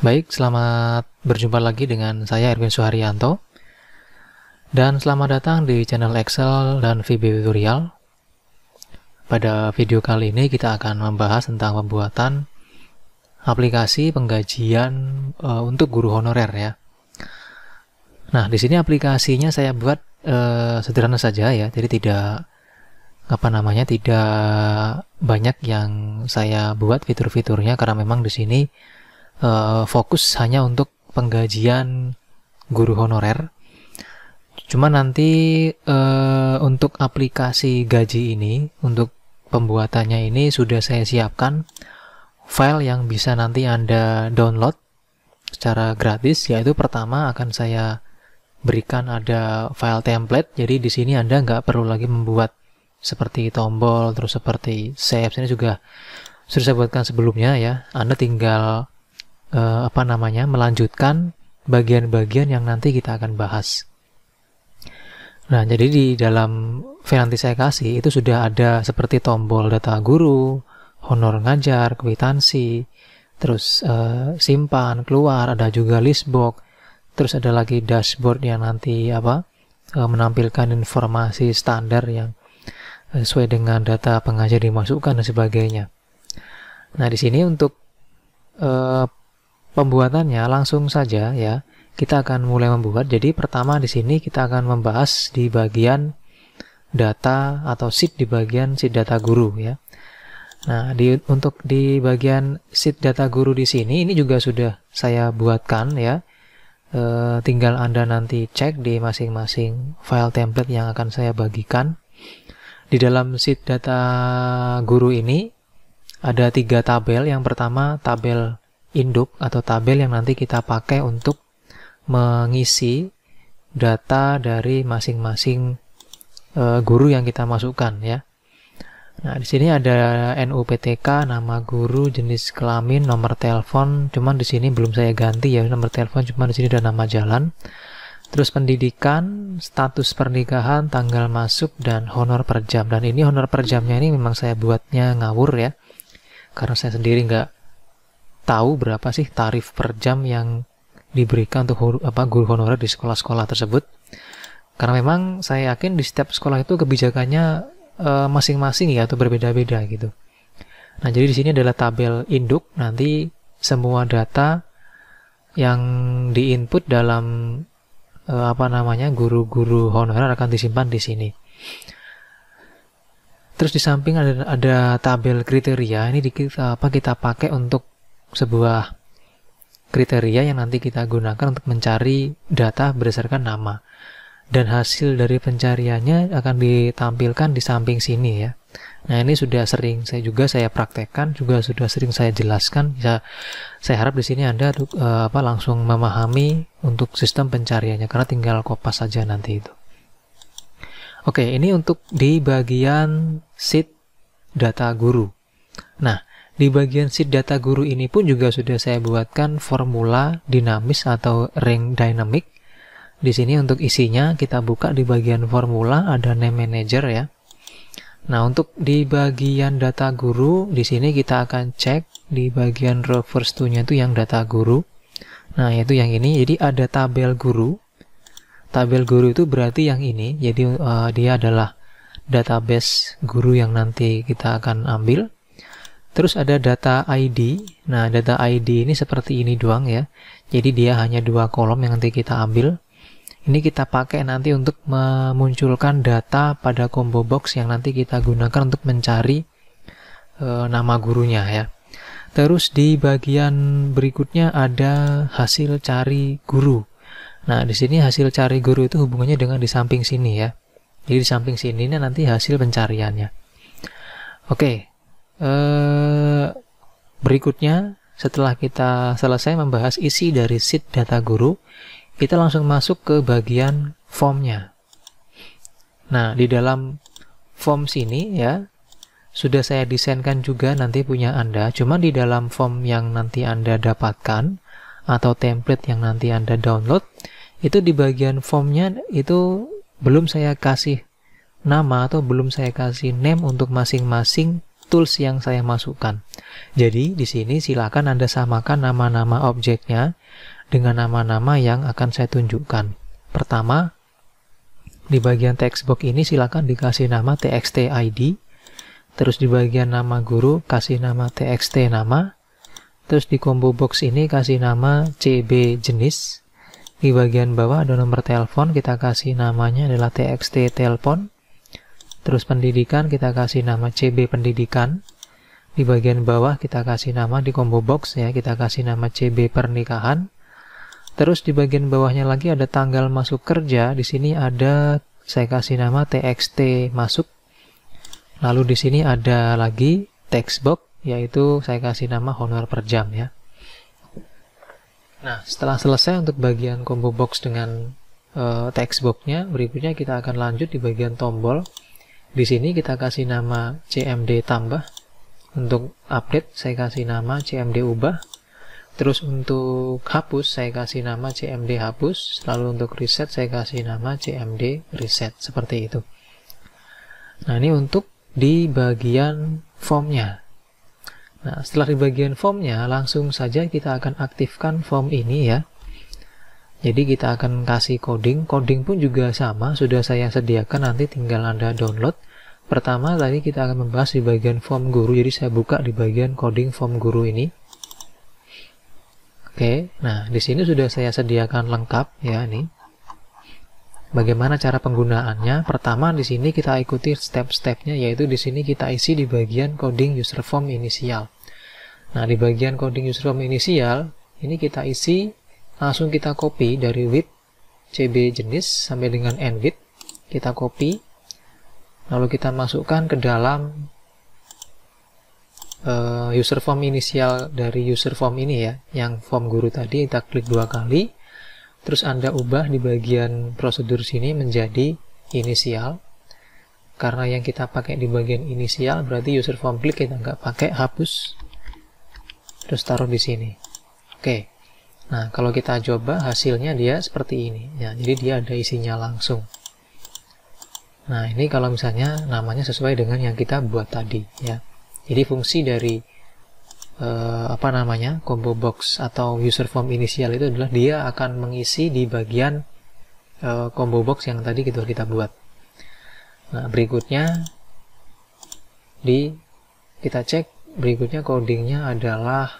Baik, selamat berjumpa lagi dengan saya Erwin Suharyanto. Dan selamat datang di channel Excel dan VB Tutorial. Pada video kali ini kita akan membahas tentang pembuatan aplikasi penggajian untuk guru honorer ya. Nah, di sini aplikasinya saya buat sederhana saja ya. Jadi tidak tidak banyak yang saya buat fitur-fiturnya karena memang di sini fokus hanya untuk penggajian guru honorer. Cuma nanti untuk aplikasi gaji ini, untuk pembuatannya ini sudah saya siapkan file yang bisa nanti Anda download secara gratis. Yaitu pertama akan saya berikan ada file template. Jadi di sini Anda nggak perlu lagi membuat seperti tombol, terus seperti save. Ini juga sudah saya buatkan sebelumnya ya. Anda tinggal melanjutkan bagian-bagian yang nanti kita akan bahas. Nah, jadi di dalam file nanti saya kasih itu sudah ada seperti tombol data guru, honor ngajar, kwitansi, terus simpan, keluar, ada juga list box, terus ada lagi dashboard yang nanti menampilkan informasi standar yang sesuai dengan data pengajar dimasukkan dan sebagainya. Nah, di sini untuk pembuatannya langsung saja ya. Kita akan mulai membuat. Jadi pertama di sini kita akan membahas di bagian data atau sheet, di bagian sheet data guru ya. Nah, untuk di bagian sheet data guru di sini ini juga sudah saya buatkan ya. Tinggal Anda nanti cek di masing-masing file template yang akan saya bagikan. Di dalam sheet data guru ini ada 3 tabel. Yang pertama tabel induk atau tabel yang nanti kita pakai untuk mengisi data dari masing-masing guru yang kita masukkan ya. Nah, di sini ada NUPTK, nama guru, jenis kelamin, nomor telepon. Cuman di sini belum saya ganti ya nomor telepon, cuman di sini ada nama jalan. Terus pendidikan, status pernikahan, tanggal masuk, dan honor per jam. Dan ini honor per jamnya ini memang saya buatnya ngawur ya, karena saya sendiri nggak tahu berapa sih tarif per jam yang diberikan untuk guru honorer di sekolah-sekolah tersebut. Karena memang saya yakin di setiap sekolah itu kebijakannya masing-masing ya, atau berbeda-beda gitu. Nah, jadi di sini adalah tabel induk. Nanti semua data yang diinput dalam guru-guru honorer akan disimpan di sini. Terus di samping ada tabel kriteria. Ini kita pakai untuk sebuah kriteria yang nanti kita gunakan untuk mencari data berdasarkan nama, dan hasil dari pencariannya akan ditampilkan di samping sini ya. Nah, ini sudah sering saya praktekkan, juga sudah sering saya jelaskan. Saya harap di sini Anda langsung memahami untuk sistem pencariannya, karena tinggal kopas saja nanti itu. Oke, ini untuk di bagian sheet data guru. Nah, di bagian sheet data guru ini pun juga sudah saya buatkan formula dinamis atau rank dynamic. Di sini untuk isinya kita buka di bagian formula ada name manager ya. Nah, untuk di bagian data guru di sini kita akan cek di bagian reverse to-nya itu yang data guru. Nah, yaitu yang ini. Jadi ada tabel guru. Tabel guru itu berarti yang ini. Jadi dia adalah database guru yang nanti kita akan ambil. Terus ada data ID. Nah, data ID ini seperti ini doang ya. Jadi dia hanya 2 kolom yang nanti kita ambil. Ini kita pakai nanti untuk memunculkan data pada combo box yang nanti kita gunakan untuk mencari nama gurunya ya. Terus di bagian berikutnya ada hasil cari guru. Nah, di sini hasil cari guru itu hubungannya dengan di samping sini ya. Jadi di samping sini ini nanti hasil pencariannya. Oke. Berikutnya, setelah kita selesai membahas isi dari sheet data guru, kita langsung masuk ke bagian formnya. Nah, di dalam form sini ya sudah saya desainkan juga nanti punya Anda. Cuma di dalam form yang nanti Anda dapatkan atau template yang nanti Anda download, itu di bagian formnya itu belum saya kasih nama atau belum saya kasih name untuk masing-masing tools yang saya masukkan. Jadi di sini silakan Anda samakan nama-nama objeknya dengan nama-nama yang akan saya tunjukkan. Pertama, di bagian text box ini silakan dikasih nama txt id. Terus di bagian nama guru kasih nama txt nama. Terus di combo box ini kasih nama cb jenis. Di bagian bawah ada nomor telepon, kita kasih namanya adalah txt telepon. Terus pendidikan kita kasih nama CB pendidikan. Di bagian bawah kita kasih nama di combo box ya, kita kasih nama CB pernikahan. Terus di bagian bawahnya lagi ada tanggal masuk kerja. Di sini ada saya kasih nama TXT masuk. Lalu di sini ada lagi text box yaitu saya kasih nama honor per jam ya. Nah, setelah selesai untuk bagian combo box dengan text box-nya, berikutnya kita akan lanjut di bagian tombol. Di sini kita kasih nama CMD tambah. Untuk update saya kasih nama CMD ubah. Terus untuk hapus saya kasih nama CMD hapus. Lalu untuk reset saya kasih nama CMD reset. Seperti itu. Nah, ini untuk di bagian formnya. Nah, setelah di bagian formnya, langsung saja kita akan aktifkan form ini ya. Jadi kita akan kasih coding. Coding pun juga sama, sudah saya sediakan, nanti tinggal Anda download. Pertama tadi kita akan membahas di bagian form guru, jadi saya buka di bagian coding form guru ini. Oke, nah di sini sudah saya sediakan lengkap ya nih. Bagaimana cara penggunaannya? Pertama di sini kita ikuti step-stepnya, yaitu di sini kita isi di bagian coding user form inisial. Nah di bagian coding user form inisial ini kita isi, langsung kita copy dari width cb jenis sampai dengan end width, kita copy. Lalu kita masukkan ke dalam user form inisial dari user form ini ya, yang form guru tadi kita klik 2 kali. Terus Anda ubah di bagian prosedur sini menjadi inisial. Karena yang kita pakai di bagian inisial, berarti user form klik kita nggak pakai, hapus. Terus taruh di sini. Oke. Nah, kalau kita coba hasilnya dia seperti ini. Ya, jadi dia ada isinya langsung. Nah, ini kalau misalnya namanya sesuai dengan yang kita buat tadi ya. Jadi fungsi dari combo box atau user form inisial itu adalah dia akan mengisi di bagian combo box yang tadi kita buat. Nah, berikutnya kita cek berikutnya codingnya adalah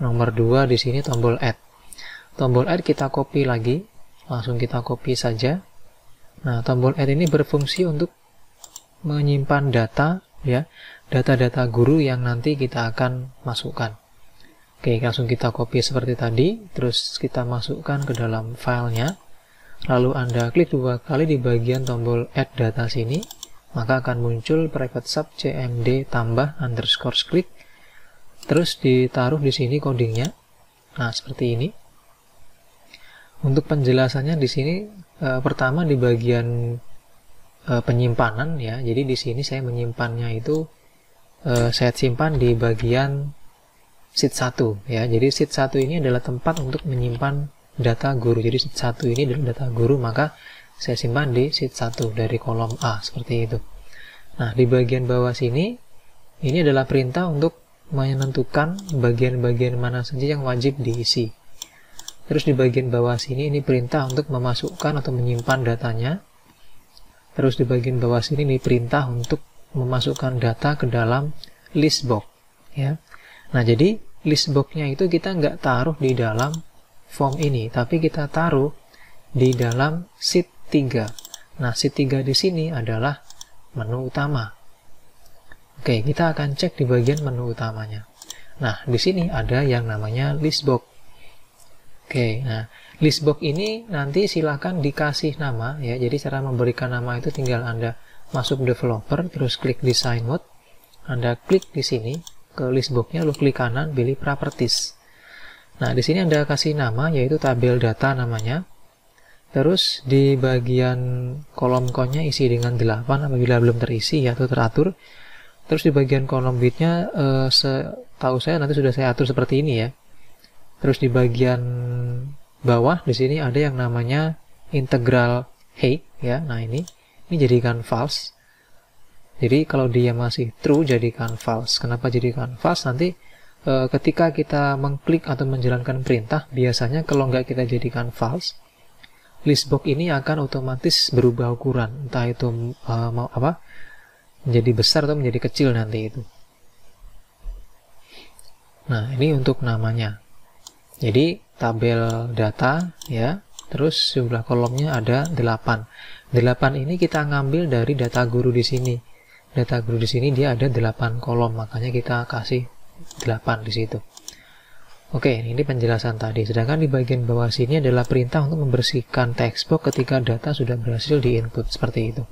nomor 2 di sini tombol add. Tombol add kita copy lagi, langsung kita copy saja. Nah, tombol add ini berfungsi untuk menyimpan data ya, data-data guru yang nanti kita akan masukkan. Oke, langsung kita copy seperti tadi, terus kita masukkan ke dalam filenya. Lalu Anda klik 2 kali di bagian tombol add data sini, maka akan muncul private sub cmd tambah underscore klik. Terus ditaruh di sini codingnya. Nah, seperti ini. Untuk penjelasannya di sini pertama di bagian penyimpanan ya. Jadi di sini saya menyimpannya itu saya simpan di bagian sheet 1 ya. Jadi sheet 1 ini adalah tempat untuk menyimpan data guru. Jadi sheet 1 ini adalah data guru, maka saya simpan di sheet 1 dari kolom A seperti itu. Nah, di bagian bawah sini ini adalah perintah untuk menentukan bagian-bagian mana saja yang wajib diisi. Terus di bagian bawah sini ini perintah untuk memasukkan atau menyimpan datanya. Terus di bagian bawah sini ini perintah untuk memasukkan data ke dalam list box ya. Nah, jadi list box-nya itu kita nggak taruh di dalam form ini, tapi kita taruh di dalam sheet 3. Nah, sheet 3 di sini adalah menu utama. Oke, kita akan cek di bagian menu utamanya. Nah, di sini ada yang namanya list box. Oke, nah list box ini nanti silakan dikasih nama ya. Jadi cara memberikan nama itu tinggal Anda masuk developer, terus klik design mode. Anda klik di sini ke list box-nya, lalu klik kanan, pilih properties. Nah, di sini Anda kasih nama yaitu tabel data namanya. Terus di bagian kolom count-nya isi dengan 8 apabila belum terisi ya, atau teratur. Terus di bagian kolom width-nya setahu saya nanti sudah saya atur seperti ini ya. Terus di bagian bawah di sini ada yang namanya integral height ya. Nah, ini jadikan false. Jadi kalau dia masih true, jadikan false. Kenapa jadikan false? Nanti ketika kita mengklik atau menjalankan perintah, biasanya kalau nggak kita jadikan false, list box ini akan otomatis berubah ukuran, entah itu mau apa, menjadi besar atau menjadi kecil nanti itu. Nah, ini untuk namanya. Jadi tabel data ya, terus jumlah kolomnya ada 8. 8 ini kita ngambil dari data guru di sini. Data guru di sini dia ada 8 kolom, makanya kita kasih 8 di situ. Oke, ini penjelasan tadi. Sedangkan di bagian bawah sini adalah perintah untuk membersihkan text box ketika data sudah berhasil diinput, seperti itu.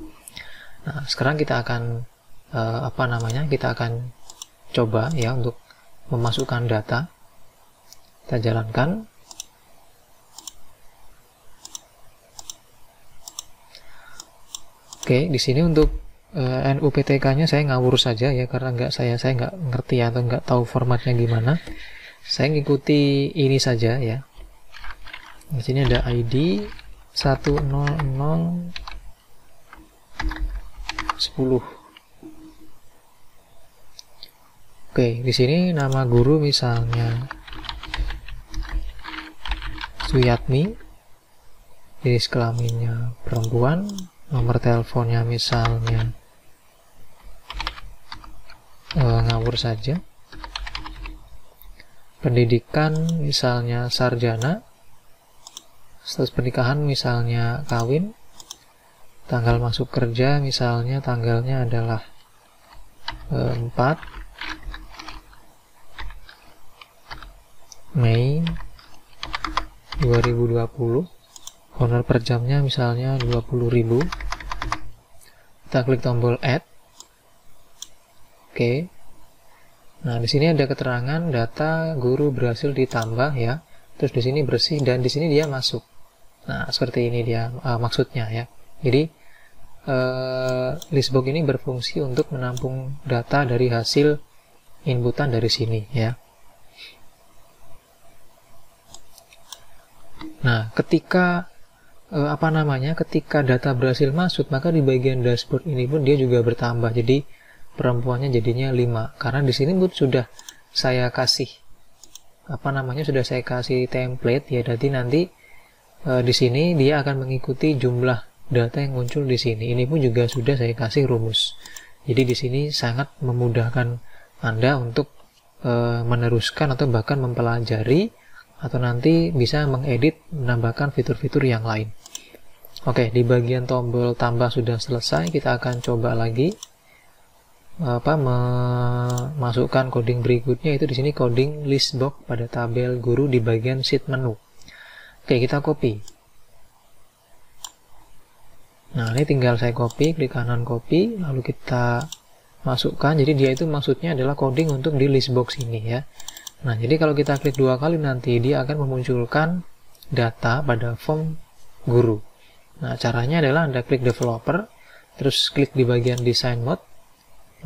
Nah, sekarang kita akan kita akan coba ya untuk memasukkan data. Kita jalankan. Oke, di sini untuk NUPTK-nya saya ngawur saja ya, karena saya nggak ngerti atau nggak tahu formatnya gimana. Saya ngikuti ini saja ya. Di sini ada ID 10010. Oke, di sini nama guru misalnya Suyatmi, jenis kelaminnya perempuan, nomor teleponnya misalnya ngawur saja, pendidikan misalnya sarjana, status pernikahan misalnya kawin, tanggal masuk kerja misalnya tanggalnya adalah 4 Mei 2020, honor per jamnya misalnya 20.000. Kita klik tombol add. Oke. Nah, di sini ada keterangan data guru berhasil ditambah ya. Terus di sini bersih dan di sini dia masuk. Nah, seperti ini dia maksudnya ya. Jadi listbox ini berfungsi untuk menampung data dari hasil inputan dari sini ya. Nah, ketika ketika data berhasil masuk, maka di bagian dashboard ini pun dia juga bertambah. Jadi perempuannya jadinya 5. Karena di sini pun sudah saya kasih sudah saya kasih template ya. Jadi nanti di sini dia akan mengikuti jumlah data yang muncul di sini. Ini pun juga sudah saya kasih rumus. Jadi di sini sangat memudahkan Anda untuk meneruskan atau bahkan mempelajari atau nanti bisa mengedit, menambahkan fitur-fitur yang lain. Oke, di bagian tombol tambah sudah selesai. Kita akan coba lagi memasukkan coding berikutnya, itu di sini coding list box pada tabel guru di bagian sheet menu. Oke, kita copy. Nah, ini tinggal saya copy, klik kanan copy, lalu kita masukkan. Jadi dia itu maksudnya adalah coding untuk di list box ini ya. Nah, jadi kalau kita klik 2 kali nanti dia akan memunculkan data pada form guru. Nah, caranya adalah Anda klik developer, terus klik di bagian design mode.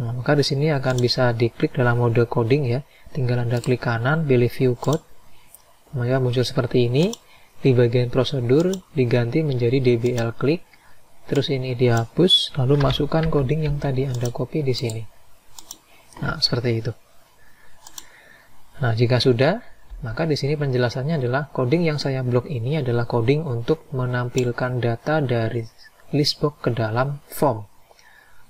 Nah, maka di sini akan bisa diklik dalam mode coding ya. Tinggal Anda klik kanan, pilih view code. Maka muncul seperti ini. Di bagian prosedur diganti menjadi DBL klik. Terus ini dihapus, lalu masukkan coding yang tadi Anda copy di sini. Nah, seperti itu. Nah, jika sudah, maka di sini penjelasannya adalah coding yang saya blok ini adalah coding untuk menampilkan data dari listbox ke dalam form.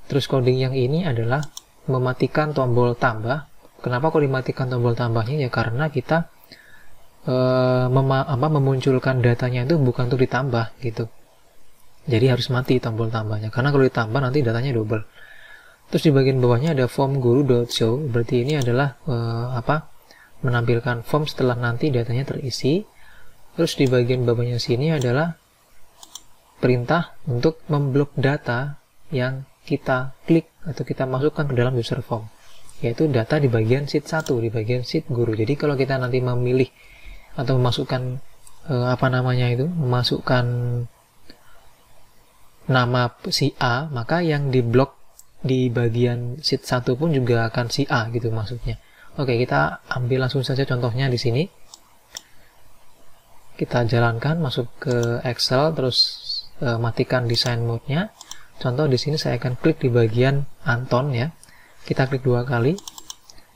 Terus coding yang ini adalah mematikan tombol tambah. Kenapa kok dimatikan tombol tambahnya? Ya karena kita memunculkan datanya itu bukan untuk ditambah gitu. Jadi harus mati tombol tambahnya. Karena kalau ditambah nanti datanya double. Terus di bagian bawahnya ada form guru.show. Berarti ini adalah menampilkan form setelah nanti datanya terisi. Terus di bagian bawahnya sini adalah perintah untuk memblok data yang kita klik atau kita masukkan ke dalam user form, yaitu data di bagian sheet 1, di bagian sheet guru. Jadi kalau kita nanti memilih atau memasukkan memasukkan nama si A, maka yang diblok di bagian sheet 1 pun juga akan si A gitu maksudnya. Oke, kita ambil langsung saja contohnya di sini. Kita jalankan, masuk ke Excel, terus matikan design mode-nya. Contoh di sini saya akan klik di bagian Anton ya. Kita klik 2 kali.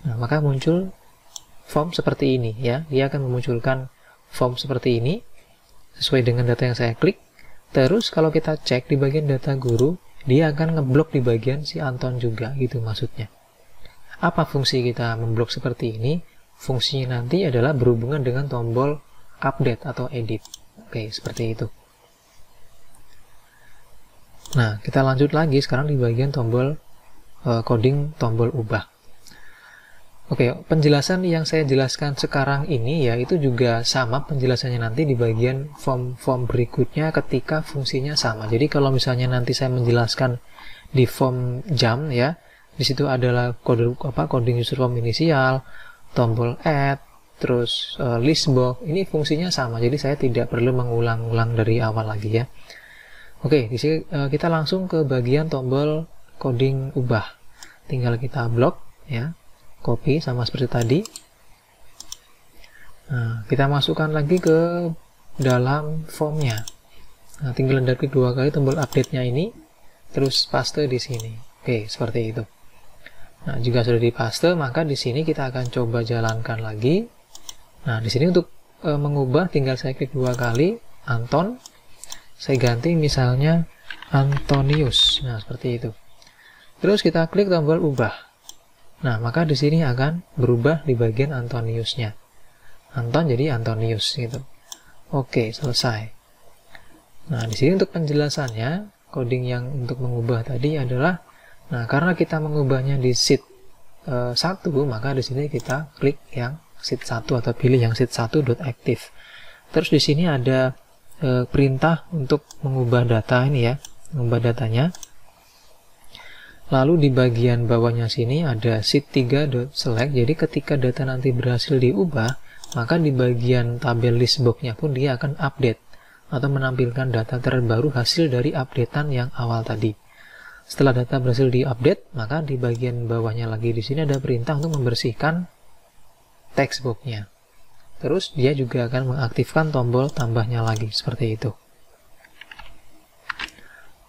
Nah, maka muncul form seperti ini ya. Dia akan memunculkan form seperti ini sesuai dengan data yang saya klik. Terus kalau kita cek di bagian data guru, dia akan ngeblok di bagian si Anton juga, gitu maksudnya. Apa fungsi kita memblok seperti ini? Fungsinya nanti adalah berhubungan dengan tombol update atau edit. Oke, seperti itu. Nah, kita lanjut lagi sekarang di bagian tombol coding tombol ubah. Oke, penjelasan yang saya jelaskan sekarang ini ya itu juga sama penjelasannya nanti di bagian form berikutnya ketika fungsinya sama. Jadi kalau misalnya nanti saya menjelaskan di form jam ya, di situ adalah coding user form inisial, tombol add, terus list box. Ini fungsinya sama. Jadi saya tidak perlu mengulang-ulang dari awal lagi ya. Oke, di sini kita langsung ke bagian tombol coding ubah. Tinggal kita blok ya. Copy sama seperti tadi. Nah, kita masukkan lagi ke dalam formnya. Nah, tinggal klik 2 kali tombol update-nya ini, terus paste di sini. Oke, seperti itu. Nah, jika sudah dipaste, maka di sini kita akan coba jalankan lagi. Nah, di sini untuk mengubah, tinggal saya klik 2 kali, Anton. Saya ganti misalnya Antonius. Nah, seperti itu. Terus kita klik tombol ubah. Nah, maka di sini akan berubah di bagian Antoniusnya. Anton jadi Antonius gitu. Oke, selesai. Nah, di sini untuk penjelasannya, coding yang untuk mengubah tadi adalah, nah karena kita mengubahnya di sheet 1, maka di sini kita klik yang sheet 1 atau pilih yang sheet 1.active. Terus di sini ada perintah untuk mengubah data ini ya, mengubah datanya. Lalu di bagian bawahnya sini ada sheet 3.select. Jadi ketika data nanti berhasil diubah, maka di bagian tabel list box-nya pun dia akan update atau menampilkan data terbaru hasil dari updatean yang awal tadi. Setelah data berhasil diupdate, maka di bagian bawahnya lagi di sini ada perintah untuk membersihkan text box-nya. Terus dia juga akan mengaktifkan tombol tambahnya lagi seperti itu.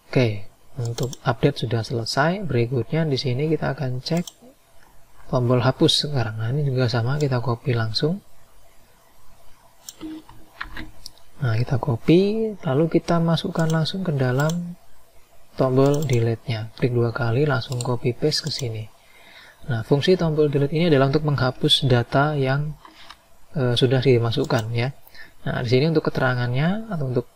Oke. Untuk update sudah selesai. Berikutnya di sini kita akan cek tombol hapus sekarang. Nah, ini juga sama, kita copy langsung. Nah, kita copy, lalu kita masukkan langsung ke dalam tombol delete-nya. Klik 2 kali, langsung copy paste ke sini. Nah, fungsi tombol delete ini adalah untuk menghapus data yang sudah dimasukkan ya. Nah, di sini untuk keterangannya atau untuk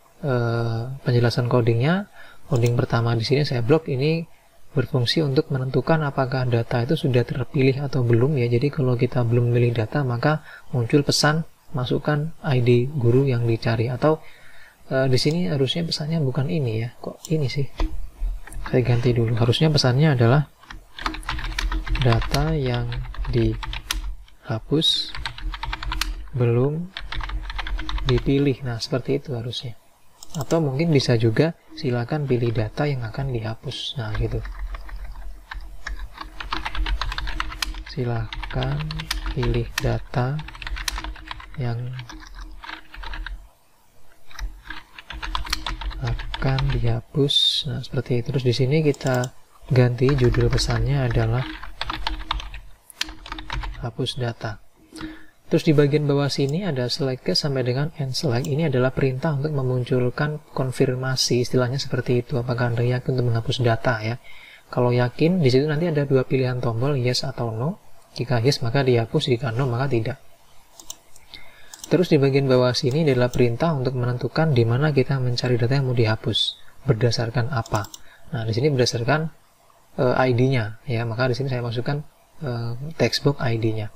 penjelasan codingnya. Coding pertama di sini saya blok, ini berfungsi untuk menentukan apakah data itu sudah terpilih atau belum ya. Jadi kalau kita belum memilih data, maka muncul pesan masukkan ID guru yang dicari. Atau di sini harusnya pesannya bukan ini ya. Kok ini sih? Saya ganti dulu. Harusnya pesannya adalah data yang dihapus belum dipilih. Nah, seperti itu harusnya. Atau mungkin bisa juga silakan pilih data yang akan dihapus. Nah, gitu. Silakan pilih data yang akan dihapus. Nah, seperti itu. Terus di sini kita ganti judul pesannya adalah hapus data. Terus di bagian bawah sini ada select case sampai dengan end select. Ini adalah perintah untuk memunculkan konfirmasi, istilahnya seperti itu. Apakah Anda yakin untuk menghapus data ya? Kalau yakin, di situ nanti ada 2 pilihan tombol, yes atau no. Jika yes maka dihapus, jika no maka tidak. Terus di bagian bawah sini adalah perintah untuk menentukan di mana kita mencari data yang mau dihapus. Berdasarkan apa? Nah, di sini berdasarkan ID-nya ya. Maka di sini saya masukkan textbox ID-nya.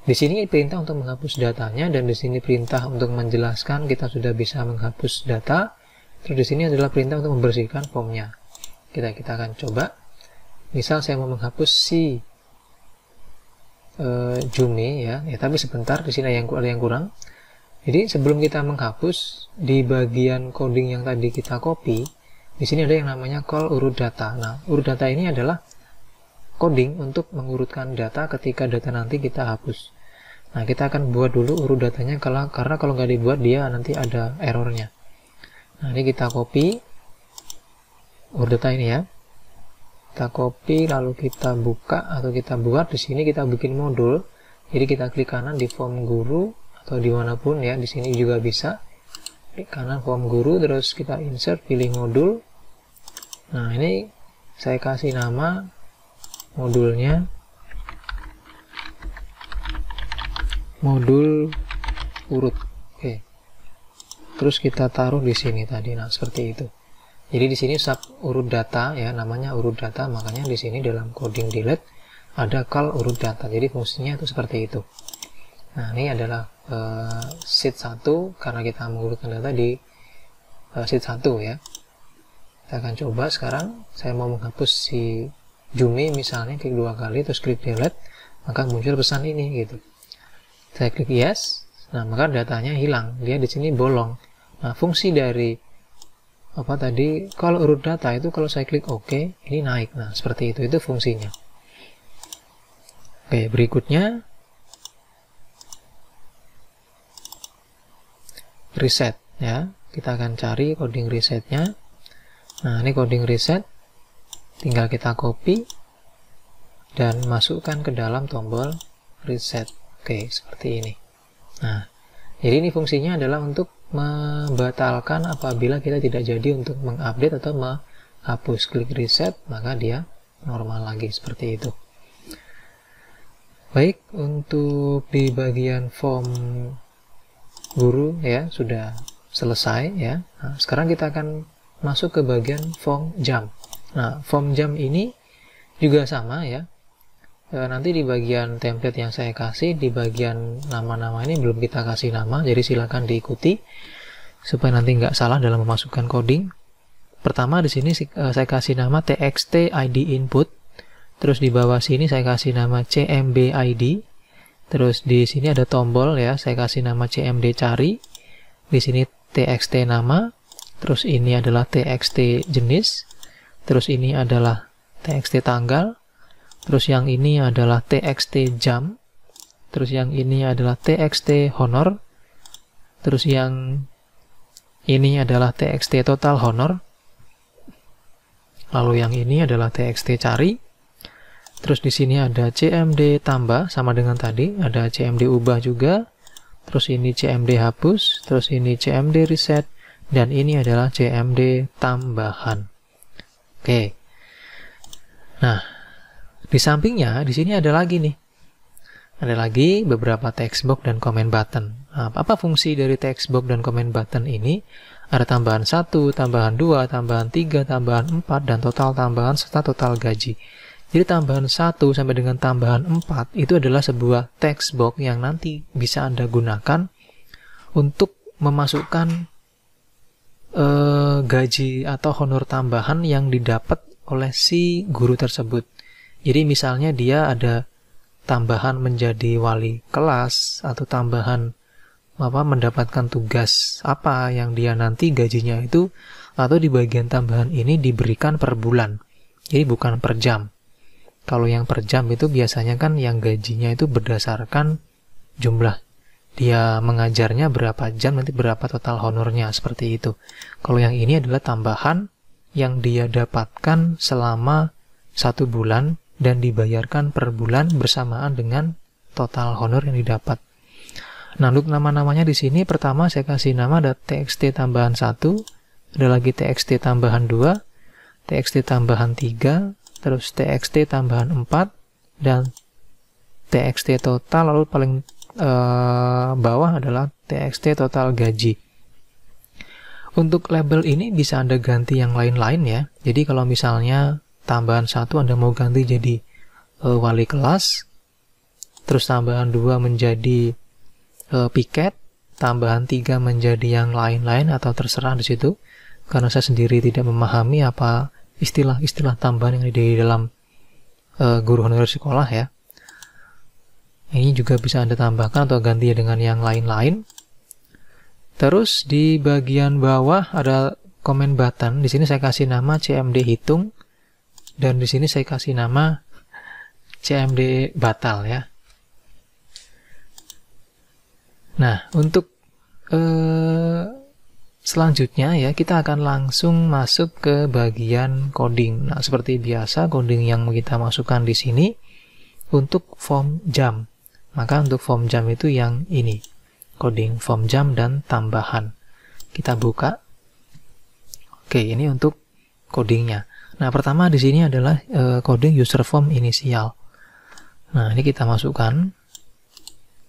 Di sini perintah untuk menghapus datanya, dan di sini perintah untuk menjelaskan kita sudah bisa menghapus data. Terus di sini adalah perintah untuk membersihkan formnya. Kita akan coba. Misal saya mau menghapus si Juni ya, tapi sebentar, di sini ada yang kurang. Jadi sebelum kita menghapus, di bagian coding yang tadi kita copy, di sini ada yang namanya call urut data. Nah, urut data ini adalah coding untuk mengurutkan data ketika data nanti kita hapus. Nah, kita akan buat dulu urut datanya, karena kalau nggak dibuat dia nanti ada errornya. Nah, ini kita copy. urut data ini ya. Kita copy lalu kita buka atau kita buat di sini, kita bikin modul. Jadi kita klik kanan di form guru atau dimanapun ya, di sini juga bisa. Klik kanan form guru, terus kita insert, pilih modul. Nah ini saya kasih nama modulnya modul urut. Oke. Terus kita taruh di sini tadi. Nah seperti itu. Jadi di sini sub urut data ya, namanya urut data, makanya di sini dalam coding delete ada call urut data. Jadi fungsinya itu seperti itu. Nah, ini adalah sheet 1 karena kita mengurutkan data di sheet 1 ya. Kita akan coba sekarang, saya mau menghapus si Jumi misalnya, klik 2 kali terus klik delete, maka muncul pesan ini gitu. Saya klik yes, nah maka datanya hilang, dia di sini bolong. Nah, fungsi dari apa tadi, kalau urut data itu kalau saya klik OK, ini naik. Nah, seperti itu fungsinya. Oke, berikutnya reset ya. Kita akan cari coding resetnya. Nah, ini coding reset. Tinggal kita copy dan masukkan ke dalam tombol reset. Oke, seperti ini. Nah, jadi ini fungsinya adalah untuk membatalkan apabila kita tidak jadi untuk mengupdate atau menghapus. Klik reset, maka dia normal lagi seperti itu. Baik, untuk di bagian form guru ya sudah selesai ya. Nah, sekarang kita akan masuk ke bagian form jam. Nah, form jam ini juga sama ya. Nanti di bagian template yang saya kasih, di bagian nama-nama ini belum kita kasih nama, jadi silakan diikuti supaya nanti nggak salah dalam memasukkan coding. Pertama di sini saya kasih nama txt id input, terus di bawah sini saya kasih nama cmd id, terus di sini ada tombol ya, saya kasih nama cmd cari, di sini txt nama, terus ini adalah txt jenis, terus ini adalah txt tanggal, terus yang ini adalah txt jam, terus yang ini adalah txt honor, terus yang ini adalah txt total honor, lalu yang ini adalah txt cari, terus di sini ada cmd tambah sama dengan tadi, ada cmd ubah juga, terus ini cmd hapus, terus ini cmd reset, dan ini adalah cmd tambahan. Oke. Nah, di sampingnya, di sini ada lagi nih. Ada lagi beberapa text box dan comment button. Nah, apa fungsi dari text box dan comment button ini? Ada tambahan 1, tambahan 2, tambahan 3, tambahan 4, dan total tambahan serta total gaji. Jadi tambahan 1 sampai dengan tambahan 4 itu adalah sebuah text box yang nanti bisa Anda gunakan untuk memasukkan gaji atau honor tambahan yang didapat oleh si guru tersebut. Jadi misalnya dia ada tambahan menjadi wali kelas atau tambahan mendapatkan tugas apa yang dia nanti gajinya itu, atau di bagian tambahan ini diberikan per bulan. Jadi bukan per jam. Kalau yang per jam itu biasanya kan yang gajinya itu berdasarkan jumlah dia mengajarnya berapa jam, nanti berapa total honornya, seperti itu. Kalau yang ini adalah tambahan yang dia dapatkan selama 1 bulan dan dibayarkan per bulan bersamaan dengan total honor yang didapat. Nah, untuk nama-namanya di sini pertama saya kasih nama ada txt tambahan 1, ada lagi txt tambahan 2, txt tambahan 3, terus txt tambahan 4, dan txt total, lalu paling bawah adalah txt total gaji. Untuk label ini bisa Anda ganti yang lain-lain ya. Jadi kalau misalnya tambahan 1 Anda mau ganti jadi wali kelas, terus tambahan 2 menjadi piket, tambahan 3 menjadi yang lain-lain, atau terserah di situ. Karena saya sendiri tidak memahami apa istilah-istilah tambahan yang ada di dalam guru honorer sekolah ya. Ini juga bisa Anda tambahkan atau ganti dengan yang lain-lain. Terus di bagian bawah ada comment button. Di sini saya kasih nama cmd hitung, dan di sini saya kasih nama cmd batal ya. Nah, untuk selanjutnya ya, kita akan langsung masuk ke bagian coding. Nah, seperti biasa coding yang kita masukkan di sini untuk form jam. Maka untuk form jam itu yang ini, coding form jam dan tambahan. Kita buka. Oke, ini untuk codingnya. Nah, pertama di sini adalah coding user form inisial. Nah, ini kita masukkan,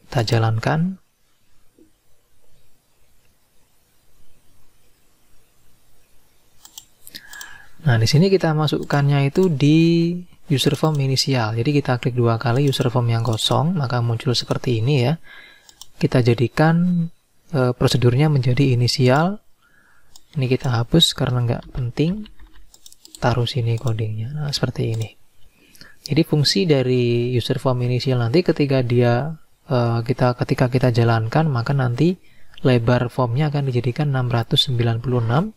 kita jalankan. Nah, di sini kita masukkannya itu di user form inisial. Jadi kita klik 2 kali user form yang kosong, maka muncul seperti ini ya. Kita jadikan prosedurnya menjadi inisial. Ini kita hapus karena nggak penting. Taruh sini codingnya. Nah, seperti ini. Jadi fungsi dari user form inisial nanti ketika ketika kita jalankan, maka nanti lebar formnya akan dijadikan 696.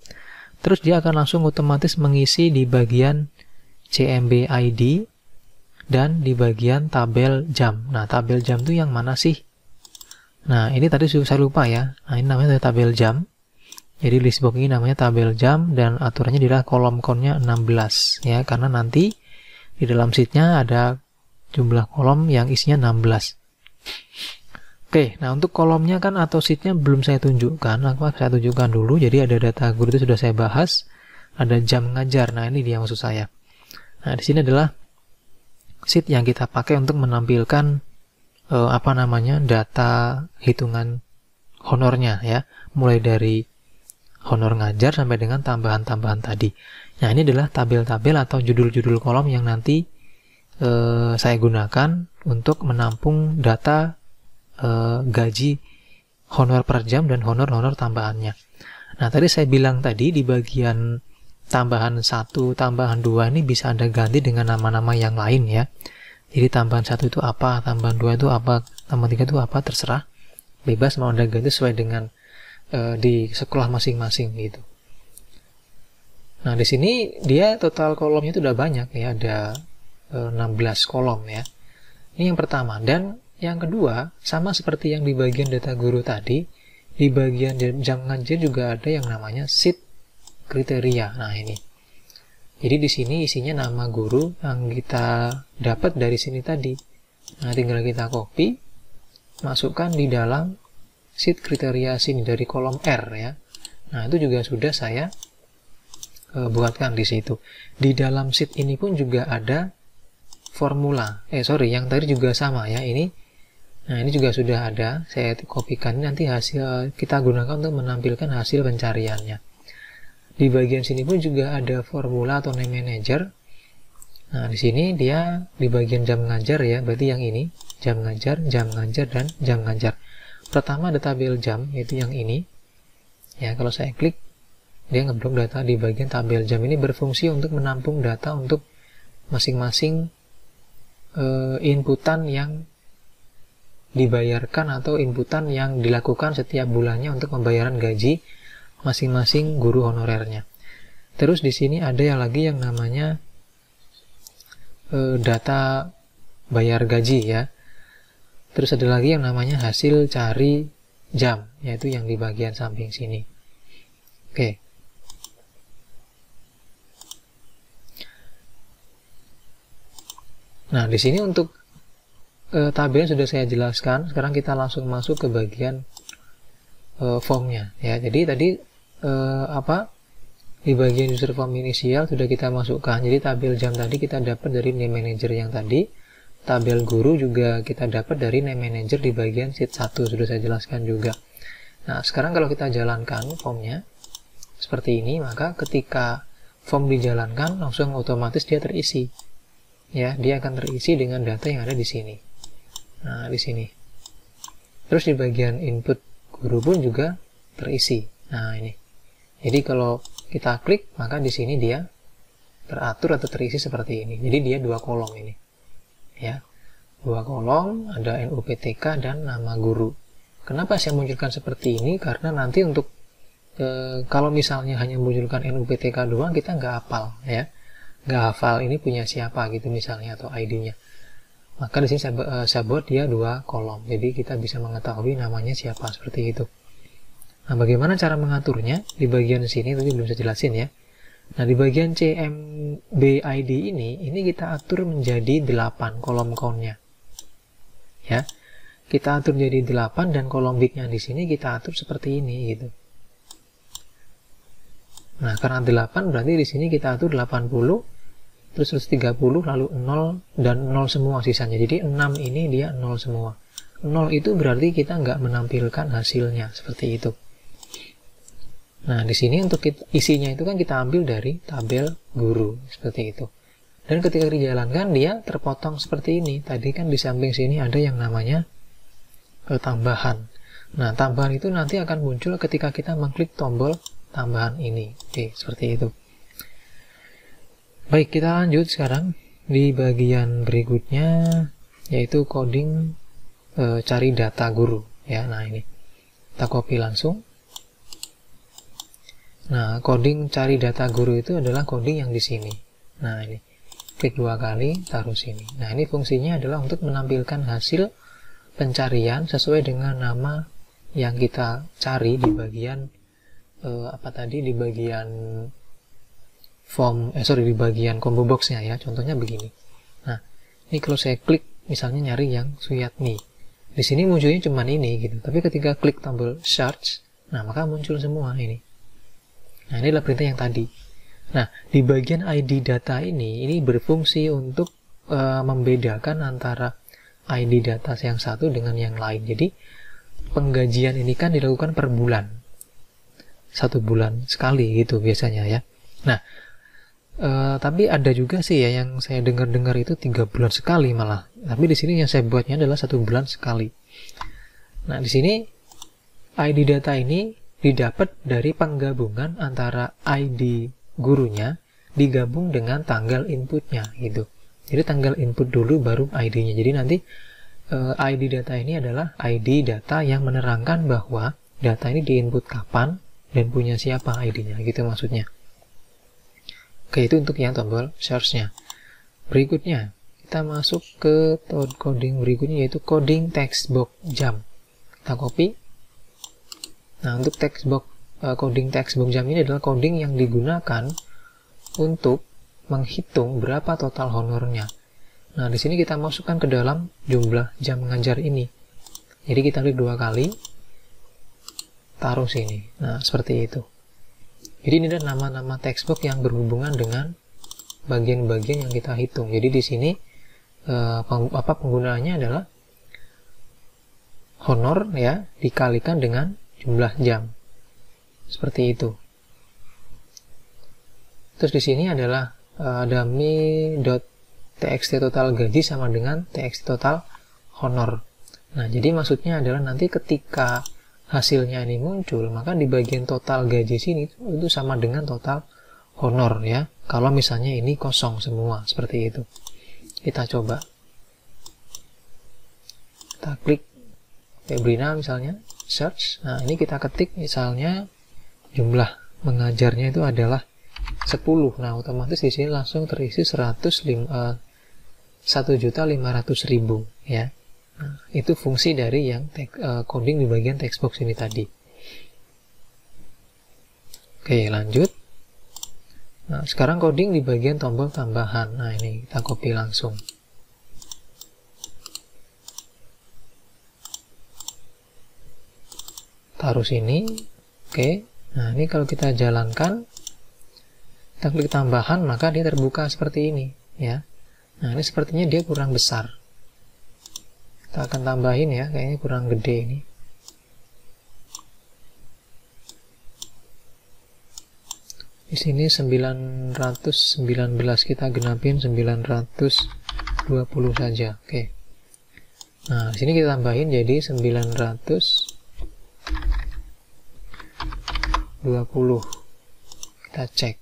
Terus dia akan langsung otomatis mengisi di bagian CMB ID dan di bagian tabel jam. Nah, tabel jam itu yang mana sih? Nah, ini tadi saya lupa ya. Nah, ini namanya tabel jam. Jadi listbox ini namanya tabel jam dan aturannya adalah kolom count-nya 16 ya, karena nanti di dalam sheet-nya ada jumlah kolom yang isinya 16. Oke, nah untuk kolomnya kan atau sheet-nya belum saya tunjukkan, saya tunjukkan dulu. Jadi ada data guru itu sudah saya bahas, ada jam ngajar. Nah, ini dia maksud saya. Nah, di sini adalah sheet yang kita pakai untuk menampilkan data hitungan honornya ya, mulai dari honor ngajar sampai dengan tambahan-tambahan tadi. Nah, ini adalah tabel-tabel atau judul-judul kolom yang nanti saya gunakan untuk menampung data gaji honor per jam dan honor-honor tambahannya. Nah, tadi saya bilang tadi di bagian tambahan 1, tambahan 2 ini bisa Anda ganti dengan nama-nama yang lain ya. Jadi tambahan 1 itu apa, tambahan 2 itu apa, tambahan 3 itu apa, terserah. Bebas mau Anda ganti sesuai dengan di sekolah masing-masing gitu. Nah, di sini dia total kolomnya itu udah banyak ya, ada 16 kolom ya. Ini yang pertama. Dan yang kedua, sama seperti yang di bagian data guru tadi, di bagian jam ngajar juga ada yang namanya sheet kriteria. Nah, ini. Jadi di sini isinya nama guru yang kita dapat dari sini tadi. Nah, tinggal kita copy, masukkan di dalam sheet kriteria sini dari kolom R ya. Nah, itu juga sudah saya buatkan di situ. Di dalam sheet ini pun juga ada formula. Yang tadi juga sama ya. Nah, ini juga sudah ada. Saya kopikan, nanti hasil kita gunakan untuk menampilkan hasil pencariannya. Di bagian sini pun juga ada formula atau name manager. Nah, di sini dia di bagian jam ngajar ya, berarti yang ini, jam ngajar, dan jam ngajar. Pertama ada tabel jam, yaitu yang ini. Ya, kalau saya klik, dia ngeblok data di bagian tabel jam. Ini berfungsi untuk menampung data untuk masing-masing inputan yang dibayarkan atau inputan yang dilakukan setiap bulannya untuk pembayaran gaji masing-masing guru honorernya. Terus di sini ada yang lagi yang namanya data bayar gaji ya. Terus ada lagi yang namanya hasil cari jam, yaitu yang di bagian samping sini. Oke. Nah, di sini untuk tabel sudah saya jelaskan. Sekarang kita langsung masuk ke bagian formnya ya. Jadi tadi di bagian user form inisial sudah kita masukkan. Jadi tabel jam tadi kita dapat dari name manager yang tadi. Tabel guru juga kita dapat dari name manager di bagian sheet 1, sudah saya jelaskan juga. Nah, sekarang kalau kita jalankan formnya seperti ini, maka ketika form dijalankan langsung otomatis dia terisi. Ya, dia akan terisi dengan data yang ada di sini. Nah, di sini. Terus di bagian input guru pun juga terisi. Nah, ini. Jadi kalau kita klik, maka di sini dia teratur atau terisi seperti ini. Jadi dia 2 kolom ini. Ya. 2 kolom, ada NUPTK dan nama guru. Kenapa saya munculkan seperti ini? Karena nanti untuk kalau misalnya hanya munculkan NUPTK doang, kita nggak hafal ya. Nggak hafal ini punya siapa gitu misalnya atau ID-nya. Maka di sini saya buat dia 2 kolom. Jadi kita bisa mengetahui namanya siapa seperti itu. Nah, bagaimana cara mengaturnya? Di bagian sini tadi belum saya jelasin ya. Nah, di bagian CMBID ini kita atur menjadi 8 kolom count-nya. Ya. Kita atur jadi 8 dan kolom bitnya di sini kita atur seperti ini gitu. Nah, karena 8 berarti di sini kita atur 80, terus 30, lalu 0 dan 0 semua sisanya. Jadi 6 ini dia 0 semua. 0 itu berarti kita nggak menampilkan hasilnya, seperti itu. Nah, di sini untuk isinya itu kan kita ambil dari tabel guru, seperti itu. Dan ketika dijalankan dia terpotong seperti ini. Tadi kan di samping sini ada yang namanya tambahan. Nah, tambahan itu nanti akan muncul ketika kita mengklik tombol tambahan ini. Oke, seperti itu. Baik, kita lanjut sekarang di bagian berikutnya, yaitu coding cari data guru. Ya, nah ini kita copy langsung. Nah, coding cari data guru itu adalah coding yang di sini. Nah, ini klik 2 kali, taruh sini. Nah, ini fungsinya adalah untuk menampilkan hasil pencarian sesuai dengan nama yang kita cari di bagian di bagian form, di bagian combo box-nya ya. Contohnya begini. Nah, ini kalau saya klik misalnya nyari yang Suyatmi. Di sini munculnya cuma ini gitu. Tapi ketika klik tombol search, nah maka muncul semua ini. Nah, ini adalah perintah yang tadi. Nah, di bagian ID data ini berfungsi untuk membedakan antara ID data yang satu dengan yang lain. Jadi, penggajian ini kan dilakukan per bulan. 1 bulan sekali gitu biasanya ya. Nah, tapi ada juga sih ya yang saya dengar-dengar itu 3 bulan sekali malah. Tapi di sini yang saya buatnya adalah 1 bulan sekali. Nah, di sini ID data ini didapat dari penggabungan antara ID gurunya digabung dengan tanggal inputnya gitu. Jadi tanggal input dulu baru ID-nya. Jadi nanti ID data ini adalah ID data yang menerangkan bahwa data ini diinput kapan dan punya siapa ID-nya gitu maksudnya. Oke, itu untuk yang tombol search-nya. Berikutnya, kita masuk ke coding berikutnya yaitu coding text box jam. Kita copy. Nah, untuk coding text box jam ini adalah coding yang digunakan untuk menghitung berapa total honornya. Nah, di sini kita masukkan ke dalam jumlah jam mengajar ini. Jadi kita klik 2 kali, taruh sini. Nah, seperti itu. Jadi ini adalah nama-nama textbook yang berhubungan dengan bagian-bagian yang kita hitung. Jadi di sini penggunaannya adalah honor ya dikalikan dengan jumlah jam. Seperti itu. Terus di sini adalah ada mi.txt total gaji sama dengan txt total honor. Nah, jadi maksudnya adalah nanti ketika hasilnya ini muncul, maka di bagian total gaji sini itu sama dengan total honor ya. Kalau misalnya ini kosong semua, seperti itu. Kita coba. Kita klik Febrina misalnya, search. Nah, ini kita ketik misalnya jumlah mengajarnya itu adalah 10. Nah, otomatis di sini langsung terisi 1.500.000 ya. Nah, itu fungsi dari yang coding di bagian text box ini tadi. Oke, lanjut. Nah, sekarang coding di bagian tombol tambahan. Nah, ini kita copy langsung. Taruh sini. Oke. Nah, ini kalau kita jalankan, kita klik tambahan, maka dia terbuka seperti ini ya. Nah, ini sepertinya dia kurang besar. Kita akan tambahin ya, kayaknya kurang gede ini. Di sini 919, kita genapin 920 saja. Oke. Nah, di sini kita tambahin jadi 920. Kita cek.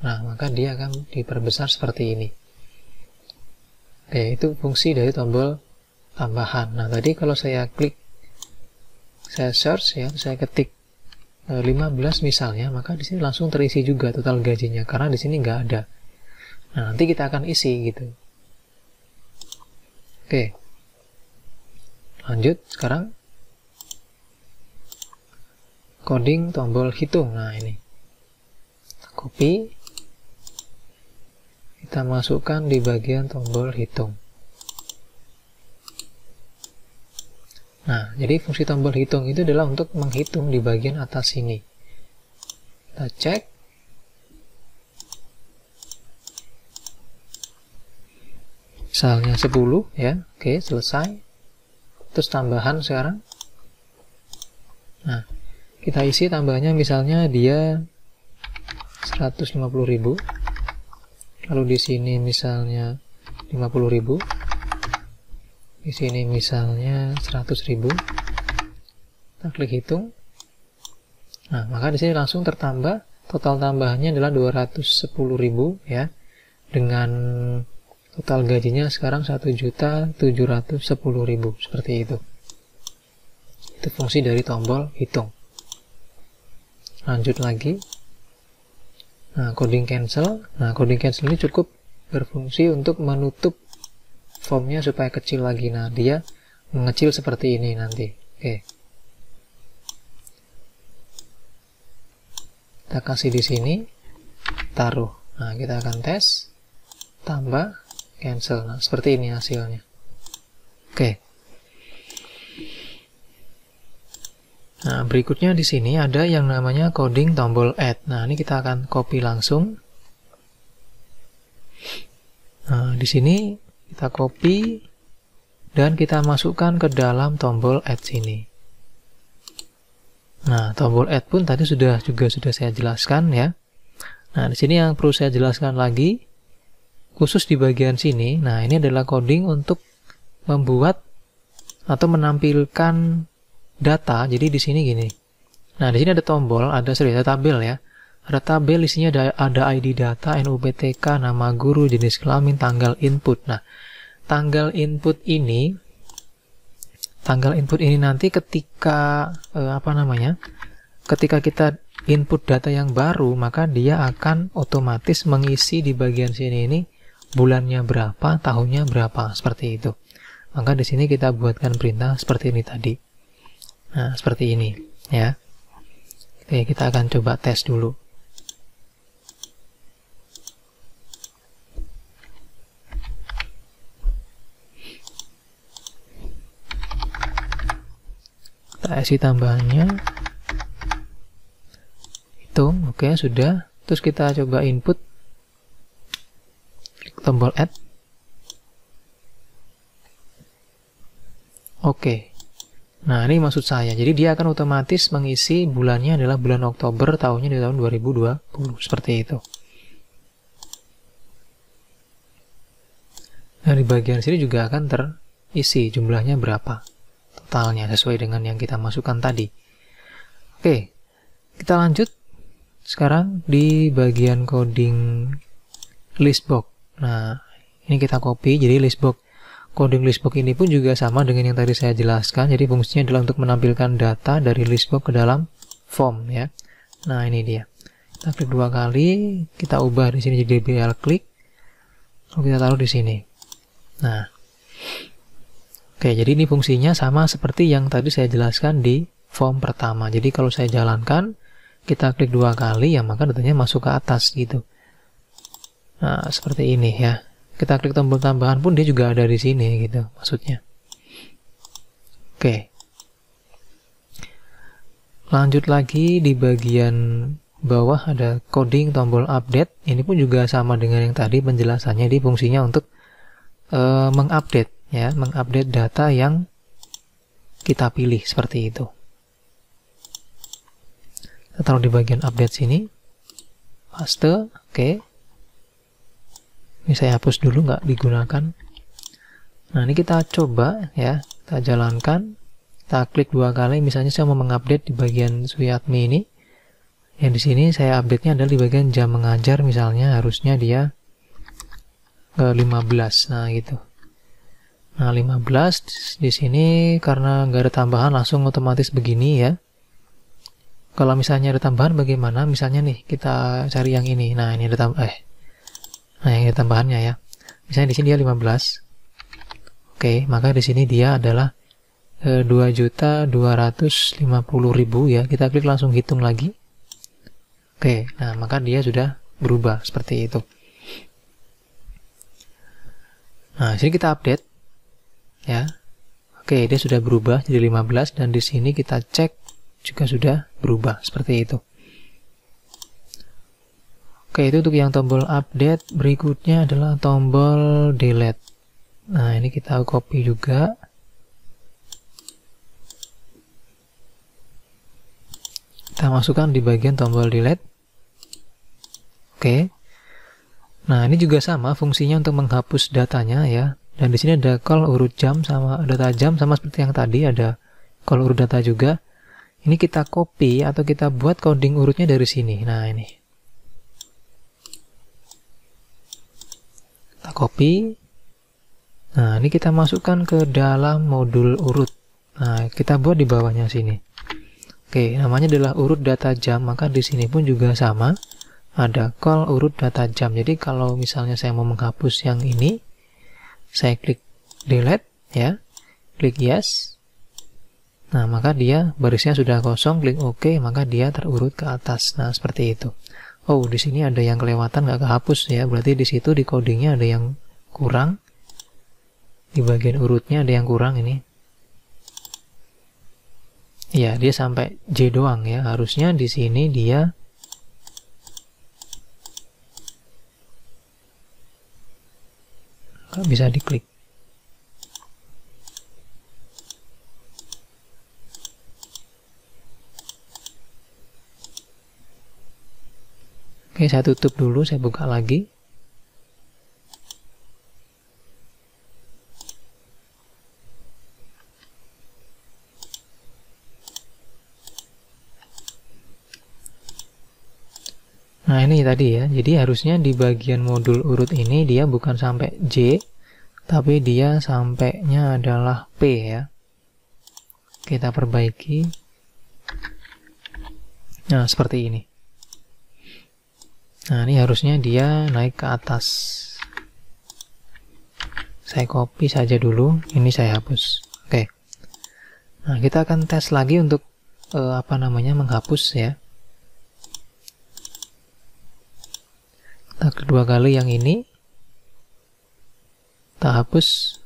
Nah, maka dia akan diperbesar seperti ini. Oke, itu fungsi dari tombol tambahan. Nah, tadi kalau saya klik, saya search ya, saya ketik 15 misalnya, maka di sini langsung terisi juga total gajinya karena di sini nggak ada. Nah, nanti kita akan isi gitu. Oke. Lanjut sekarang. coding tombol hitung. Nah, ini kita copy, kita masukkan di bagian tombol hitung. Nah, jadi fungsi tombol hitung itu adalah untuk menghitung di bagian atas sini. Kita cek. Misalnya 10 ya. Oke, selesai. Terus tambahan sekarang. Nah, kita isi tambahannya misalnya dia 150.000. Lalu di sini misalnya 50.000. Di sini misalnya 100.000. Kita klik hitung. Nah, maka di sini langsung tertambah, total tambahannya adalah 210.000 ya. Dengan total gajinya sekarang 1.710.000 seperti itu. Itu fungsi dari tombol hitung. Lanjut lagi. Nah, coding cancel. Nah, coding cancel ini cukup berfungsi untuk menutup formnya supaya kecil lagi. Nah, dia mengecil seperti ini nanti. Oke. Kita kasih di sini, taruh. Nah, kita akan tes, tambah, cancel. Nah, seperti ini hasilnya. Oke. Nah, berikutnya di sini ada yang namanya coding tombol add. Nah, ini kita akan copy langsung. Nah, di sini kita copy dan kita masukkan ke dalam tombol add sini. Nah, tombol add pun tadi juga sudah saya jelaskan ya. Nah, di sini yang perlu saya jelaskan lagi, khusus di bagian sini. Nah, ini adalah coding untuk membuat atau menampilkan data. Jadi di sini gini. Nah, di sini ada tombol, ada tabel ya. Ada tabel, isinya ada ID data, NUPTK, nama guru, jenis kelamin, tanggal input. Nah, tanggal input ini nanti ketika ketika kita input data yang baru, maka dia akan otomatis mengisi di bagian sini ini bulannya berapa, tahunnya berapa, seperti itu. Maka di sini kita buatkan perintah seperti ini tadi. Nah, seperti ini ya. Oke, kita akan coba tes dulu. Kita isi tambahannya, hitung, oke sudah. Terus kita coba input, klik tombol add, oke. Nah, ini maksud saya, jadi dia akan otomatis mengisi bulannya adalah bulan Oktober, tahunnya di tahun 2020, seperti itu. Nah, di bagian sini juga akan terisi jumlahnya berapa totalnya sesuai dengan yang kita masukkan tadi. Oke, kita lanjut sekarang di bagian coding listbox. Nah, ini kita copy, jadi listbox. Coding listbox ini pun juga sama dengan yang tadi saya jelaskan. Jadi fungsinya adalah untuk menampilkan data dari listbox ke dalam form ya. Nah, ini dia. Kita klik 2 kali, kita ubah di sini jadi DBL klik. Lalu kita taruh di sini. Nah, oke, jadi ini fungsinya sama seperti yang tadi saya jelaskan di form pertama. Jadi kalau saya jalankan, kita klik 2 kali, ya maka datanya masuk ke atas gitu. Nah, seperti ini ya. Kita klik tombol tambahan pun dia juga ada di sini gitu, maksudnya. Oke. Lanjut lagi di bagian bawah ada coding tombol update. Ini pun juga sama dengan yang tadi penjelasannya. Di fungsinya untuk mengupdate ya, mengupdate data yang kita pilih seperti itu. Kita taruh di bagian update sini, paste, oke. Ini saya hapus dulu, nggak digunakan. Nah, ini kita coba ya, kita jalankan, kita klik 2 kali. Misalnya saya mau mengupdate di bagian Suyatmi ini. Yang di sini saya update-nya adalah di bagian jam mengajar, misalnya harusnya dia ke 15. Nah, gitu. Nah, 15 di sini karena nggak ada tambahan langsung otomatis begini ya. Kalau misalnya ada tambahan bagaimana? Misalnya nih kita cari yang ini. Nah, ini ada nah, yang ada tambahannya ya. Misalnya di sini dia 15. Oke, maka di sini dia adalah 2.250.000 ya. Kita klik langsung hitung lagi. Oke, nah maka dia sudah berubah seperti itu. Nah, sini kita update ya. Oke, dia sudah berubah jadi 15 dan di sini kita cek juga sudah berubah seperti itu. Oke, itu untuk yang tombol update. Berikutnya adalah tombol delete. Nah, ini kita copy juga. Kita masukkan di bagian tombol delete. Oke. Nah, ini juga sama fungsinya untuk menghapus datanya ya. Dan di sini ada call urut jam sama data jam sama seperti yang tadi ada call urut data juga. Ini kita copy atau kita buat coding urutnya dari sini. Nah, ini. Kita copy. Nah, ini kita masukkan ke dalam modul urut. Nah, kita buat di bawahnya sini. Oke, namanya adalah urut data jam, maka di sini pun juga sama. Ada call urut data jam. Jadi kalau misalnya saya mau menghapus yang ini, saya klik delete ya. Klik yes. Nah, maka dia barisnya sudah kosong, klik OK, maka dia terurut ke atas. Nah, seperti itu. Oh, di sini ada yang kelewatan nggak kehapus ya. Berarti di situ di codingnya ada yang kurang. Di bagian urutnya ada yang kurang ini. Ya, dia sampai J doang ya. Harusnya di sini dia nggak bisa diklik. Oke, saya tutup dulu, saya buka lagi. Nah, ini tadi ya, jadi harusnya di bagian modul urut ini dia bukan sampai J, tapi dia sampainya adalah P ya. Kita perbaiki. Nah, seperti ini. Nah, ini harusnya dia naik ke atas. Saya copy saja dulu, ini saya hapus. Oke. Nah, kita akan tes lagi untuk menghapus ya. Kita kedua kali yang ini. Kita hapus.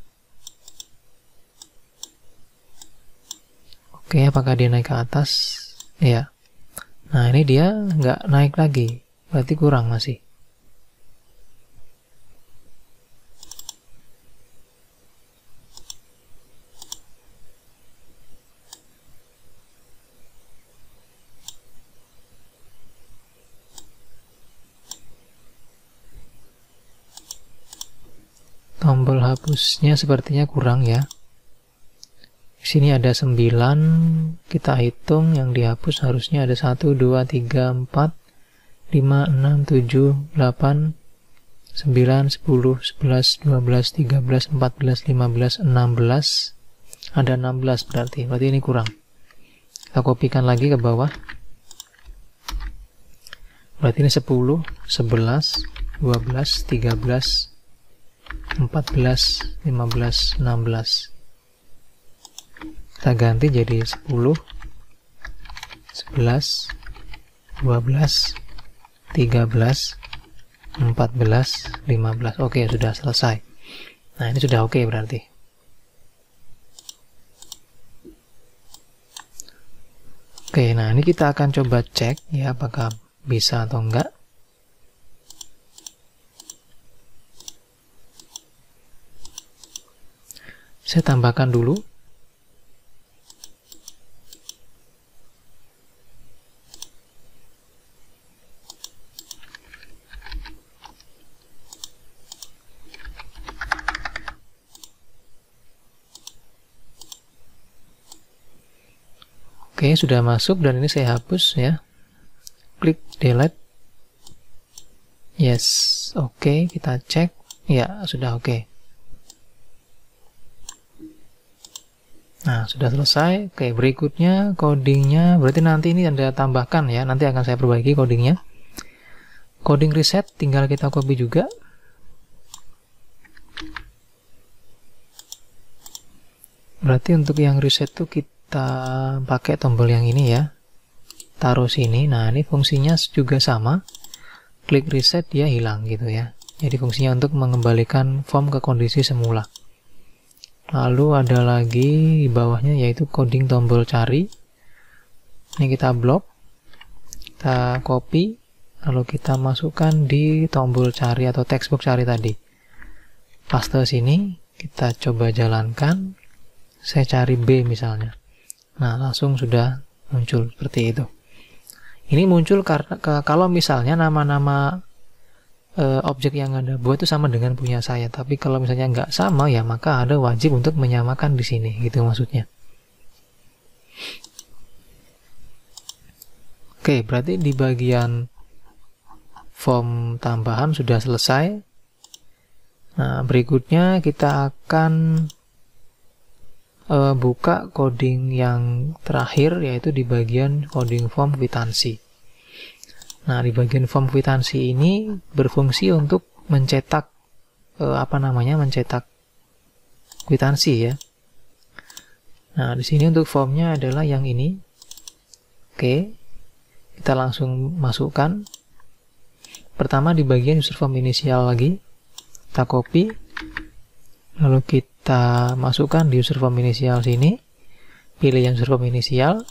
Oke, apakah dia naik ke atas? Ya. Nah, ini dia nggak naik lagi. Berarti kurang masih. Tombol hapusnya sepertinya kurang ya. Di sini ada 9, kita hitung yang dihapus harusnya ada 1, 2, 3, 4, 5, 6, 7, 8, 9, 10, 11, 12, 13, 14, 15, 16. Ada 16 berarti ini kurang. Kita kopikan lagi ke bawah. Berarti ini 10, 11, 12, 13, 14, 15, 16. Kita ganti jadi 10, 11, 12, 13, 14, 15. Oke, sudah selesai. Nah, ini sudah oke berarti. Oke, nah ini kita akan coba cek ya apakah bisa atau enggak. Saya tambahkan dulu. Oke, sudah masuk dan ini saya hapus ya. Klik delete. Yes, oke, kita cek. Ya, sudah oke. Nah, sudah selesai. Oke, berikutnya codingnya, berarti nanti ini Anda tambahkan ya, nanti akan saya perbaiki codingnya. Coding reset, tinggal kita copy juga. Berarti untuk yang reset tuh kita pakai tombol yang ini ya. Taruh sini. Nah, ini fungsinya juga sama. Klik reset dia hilang gitu ya. Jadi fungsinya untuk mengembalikan form ke kondisi semula. Lalu ada lagi di bawahnya yaitu coding tombol cari. Ini kita blok. Kita copy. Lalu kita masukkan di tombol cari atau textbox cari tadi. Paste sini. Kita coba jalankan. Saya cari B misalnya. Nah, langsung sudah muncul seperti itu. Ini muncul karena kalau misalnya nama-nama objek yang Anda buat itu sama dengan punya saya. Tapi kalau misalnya nggak sama, ya maka Anda wajib untuk menyamakan di sini, gitu maksudnya. Oke, berarti di bagian form tambahan sudah selesai. Nah, berikutnya kita akan buka coding yang terakhir, yaitu di bagian coding form kwitansi. Nah, di bagian form kwitansi ini berfungsi untuk mencetak mencetak kwitansi ya. Nah, di sini untuk formnya adalah yang ini. Oke, kita langsung masukkan. Pertama di bagian user form inisial lagi, kita copy, lalu kita masukkan di user form inisial sini, pilih yang user form inisial.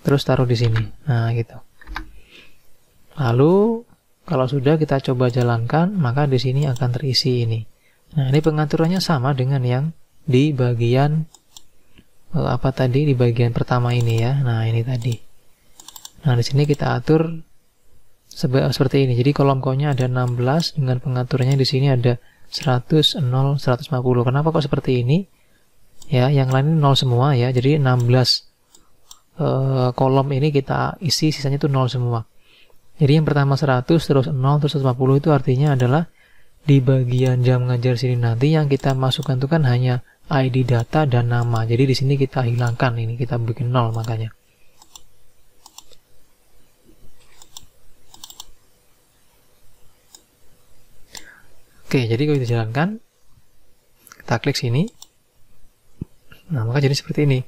Terus taruh di sini. Nah, gitu. Lalu kalau sudah kita coba jalankan, maka di sini akan terisi ini. Nah, ini pengaturannya sama dengan yang di bagian di bagian pertama ini ya. Nah, ini tadi. Nah, di sini kita atur seperti ini. Jadi kolom kosnya ada 16 dengan pengaturannya di sini ada 100, 0, 150. Kenapa kok seperti ini? Ya, yang lain 0 semua ya. Jadi 16 kolom ini kita isi, sisanya itu 0 semua. Jadi yang pertama 100, terus 0, terus 150 itu artinya adalah di bagian jam ngajar sini nanti yang kita masukkan itu kan hanya ID data dan nama. Jadi di sini kita hilangkan ini, kita bikin 0 makanya. Oke, jadi kalau kita jalankan, kita klik sini. Nah, maka jadi seperti ini.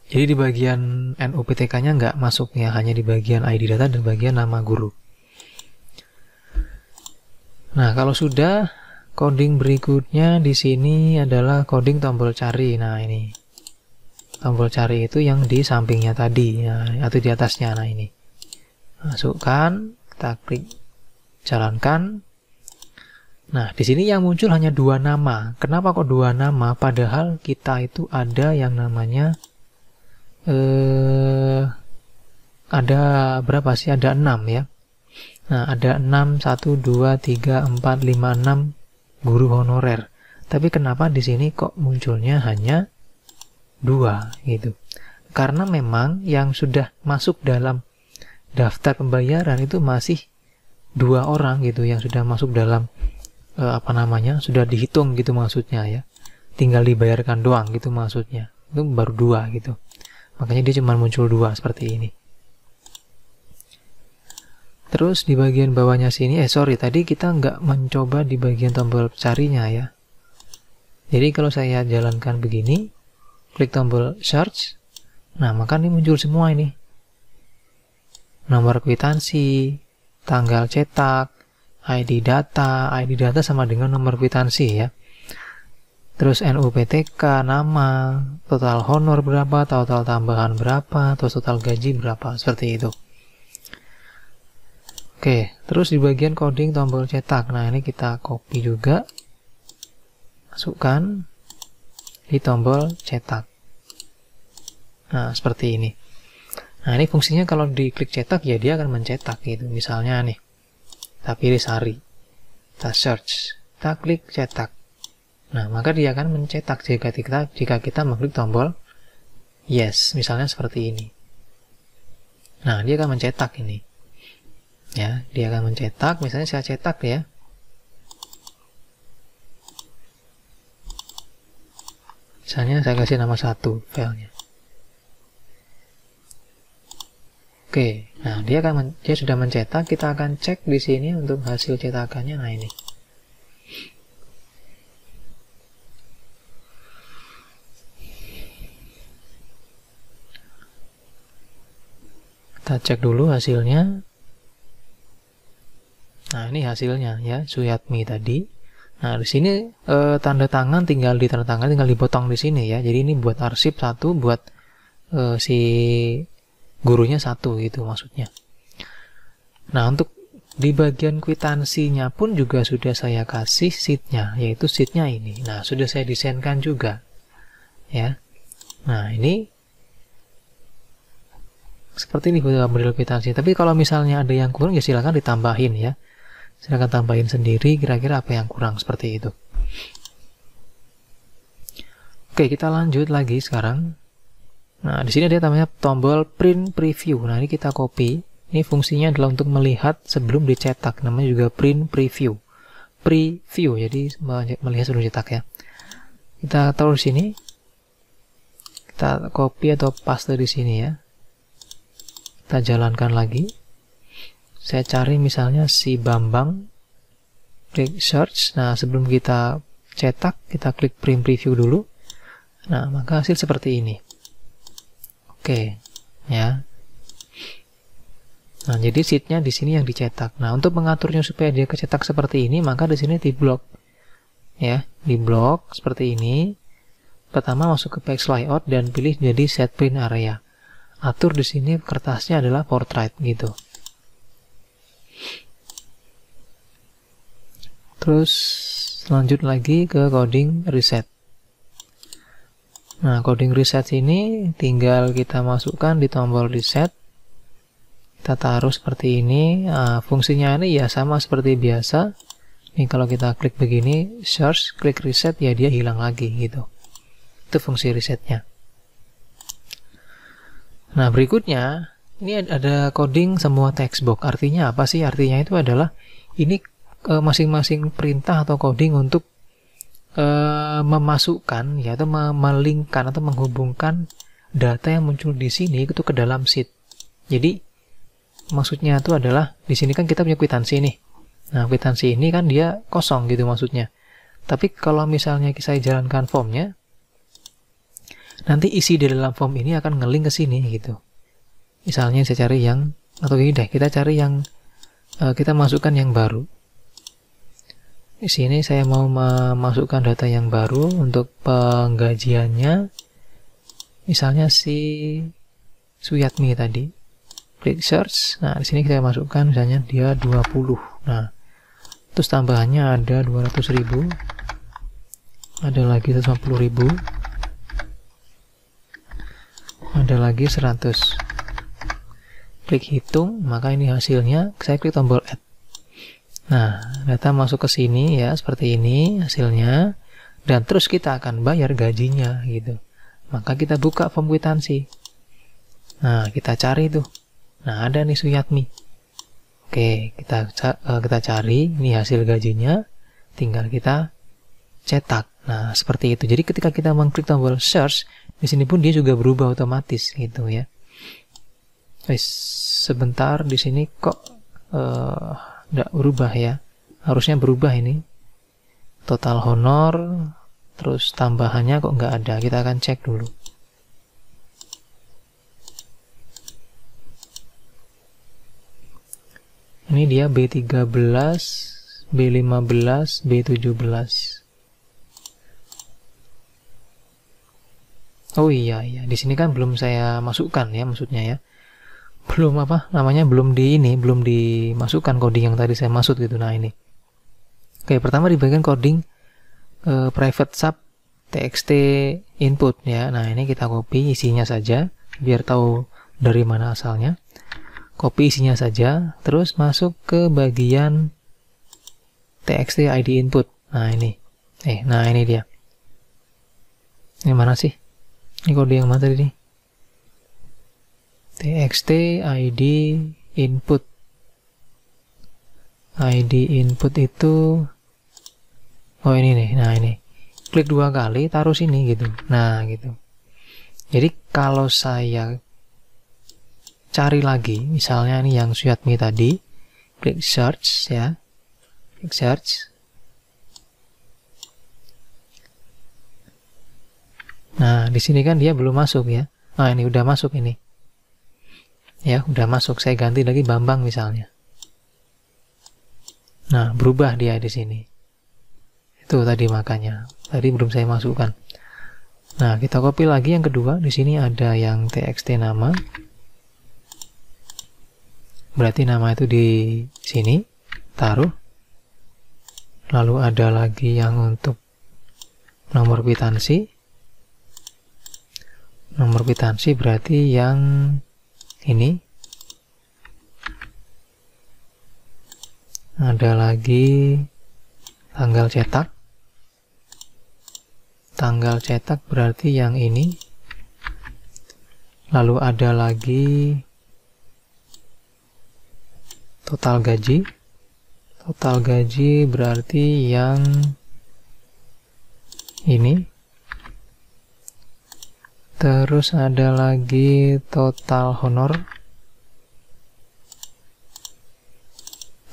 Jadi di bagian NUPTK-nya nggak masuk ya, hanya di bagian ID data dan bagian nama guru. Nah, kalau sudah, coding berikutnya di sini adalah coding tombol cari. Nah, ini. Tombol cari itu yang di sampingnya tadi, ya, atau di atasnya. Nah, ini. Masukkan, kita klik jalankan. Nah, di sini yang muncul hanya 2 nama. Kenapa kok 2 nama? Padahal kita itu ada yang namanya ada berapa sih? Ada 6 ya. Nah, ada 6, 1, 2, 3, 4, 5, 6 guru honorer. Tapi kenapa di sini kok munculnya hanya 2 gitu? Karena memang yang sudah masuk dalam daftar pembayaran itu masih 2 orang gitu, yang sudah masuk dalam sudah dihitung gitu maksudnya ya. Tinggal dibayarkan doang gitu maksudnya. Itu baru 2 gitu. Makanya dia cuma muncul 2 seperti ini. Terus di bagian bawahnya sini, tadi kita nggak mencoba di bagian tombol carinya ya. Jadi kalau saya jalankan begini, klik tombol search, nah maka ini muncul semua ini. Nomor kwitansi, tanggal cetak, ID data sama dengan nomor kwitansi ya. Terus NUPTK, nama, total honor berapa, total tambahan berapa, atau total gaji berapa, seperti itu. Oke, terus di bagian coding tombol cetak, nah ini kita copy juga, masukkan di tombol cetak. Nah, seperti ini. Nah, ini fungsinya kalau diklik cetak, ya dia akan mencetak gitu. Misalnya nih, kita pilih Sari, kita search, kita klik cetak. Nah, maka dia akan mencetak jika kita mengklik tombol yes, misalnya seperti ini. Nah, dia akan mencetak ini. Ya, dia akan mencetak, misalnya saya cetak ya. Misalnya saya kasih nama 1 filenya. Oke, nah dia sudah mencetak, kita akan cek di sini untuk hasil cetakannya. Nah, ini. Kita cek dulu hasilnya. Nah, ini hasilnya ya, Suyatmi tadi. Nah, di sini tanda tangan tinggal dipotong di sini ya. Jadi ini buat arsip satu, buat si gurunya satu gitu maksudnya. Nah, untuk di bagian kwitansinya pun juga sudah saya kasih sheetnya, yaitu sheetnya ini. Nah, sudah saya desainkan juga ya. Nah, ini seperti ini model kwitansi. Tapi kalau misalnya ada yang kurang ya silakan ditambahin ya. Silakan tambahin sendiri kira-kira apa yang kurang seperti itu. Oke, kita lanjut lagi sekarang. Nah, di sini ada namanya tombol print preview. Nah, ini kita copy. Ini fungsinya adalah untuk melihat sebelum dicetak. Namanya juga print preview. Preview, jadi melihat sebelum dicetak ya. Kita taruh di sini. Kita copy atau paste di sini ya. Kita jalankan lagi. Saya cari misalnya si Bambang. Klik search. Nah, sebelum kita cetak, kita klik print preview dulu. Nah, maka hasil seperti ini. Oke, ya. Nah, jadi sheetnya di sini yang dicetak. Nah, untuk mengaturnya supaya dia kecetak seperti ini, maka di sini di blok, ya, di blok seperti ini. Pertama masuk ke page layout dan pilih jadi set print area. Atur di sini kertasnya adalah portrait gitu. Terus lanjut lagi ke coding reset. Nah, coding reset ini tinggal kita masukkan di tombol reset. Kita taruh seperti ini. Nah, fungsinya ini ya sama seperti biasa. Ini kalau kita klik begini, search, klik reset, ya dia hilang lagi gitu. Itu fungsi resetnya. Nah, berikutnya ini ada coding semua textbox. Artinya apa sih? Artinya itu adalah ini masing-masing perintah atau coding untuk memasukkan ya, atau melingkan atau menghubungkan data yang muncul di sini itu ke dalam sheet. Jadi maksudnya itu adalah di sini kan kita punya kwitansi nih. Nah, kwitansi ini kan dia kosong gitu maksudnya. Tapi kalau misalnya saya jalankan formnya, nanti isi di dalam form ini akan nge-link ke sini gitu. Misalnya saya cari yang, atau gini deh, kita cari yang kita masukkan yang baru. Di sini saya mau memasukkan data yang baru untuk penggajiannya. Misalnya si Suyatmi tadi. Klik search. Nah, di sini kita masukkan misalnya dia 20. Nah, terus tambahannya ada 200.000. Ada lagi 150.000. Ada lagi 100. Klik hitung, maka ini hasilnya. Saya klik tombol add. Nah, data masuk ke sini ya, seperti ini hasilnya. Dan terus kita akan bayar gajinya gitu. Maka kita buka form kwitansi. Nah, kita cari tuh. Nah, ada nih Suyatmi. Oke, kita cari ini hasil gajinya, tinggal kita cetak. Nah, seperti itu. Jadi ketika kita mengklik tombol search, di sini pun dia juga berubah otomatis gitu ya. Sebentar di sini kok enggak berubah ya. Harusnya berubah ini. Total honor, terus tambahannya kok nggak ada. Kita akan cek dulu. Ini dia B13, B15, B17. Oh iya, di sini kan belum saya masukkan ya, maksudnya ya. Belum apa namanya, belum dimasukkan coding yang tadi saya maksud gitu. Nah, ini. Oke, pertama di bagian coding private sub txt input ya. Nah, ini kita copy isinya saja biar tahu dari mana asalnya. Copy isinya saja, terus masuk ke bagian txt id input. Nah, ini. Nah, ini dia. Ini mana sih? Ini kode yang mana tadi nih? txt id input. id input itu, oh ini nih. Nah, ini. Klik 2 kali, taruh sini gitu. Nah, gitu. Jadi kalau saya cari lagi, misalnya ini yang Suyatmi tadi, klik search ya, klik search. Nah, di sini kan dia belum masuk ya. Nah, ini udah masuk ini. Ya, udah masuk. Saya ganti lagi Bambang misalnya. Nah, berubah dia di sini. Itu tadi makanya. Tadi belum saya masukkan. Nah, kita copy lagi yang kedua. Di sini ada yang txt nama. Berarti nama itu di sini. Taruh. Lalu ada lagi yang untuk nomor kwitansi. Nomor kwitansi berarti yang ini. Ada lagi tanggal cetak. Tanggal cetak berarti yang ini. Lalu ada lagi total gaji. Total gaji berarti yang ini. Terus ada lagi total honor.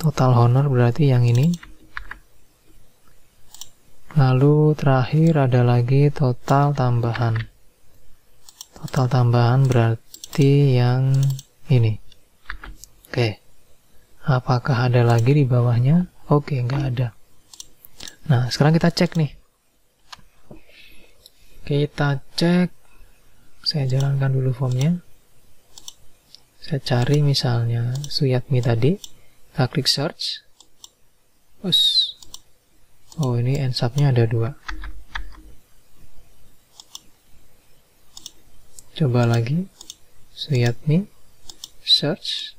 Total honor berarti yang ini. Lalu terakhir ada lagi total tambahan. Total tambahan berarti yang ini. Oke. Apakah ada lagi di bawahnya? Oke, nggak ada. Nah, sekarang kita cek nih. Kita cek. Saya jalankan dulu formnya. Saya cari misalnya Suyatmi tadi. Kita klik search. Oh, ini ensubnya ada 2. Coba lagi. Suyatmi. Search.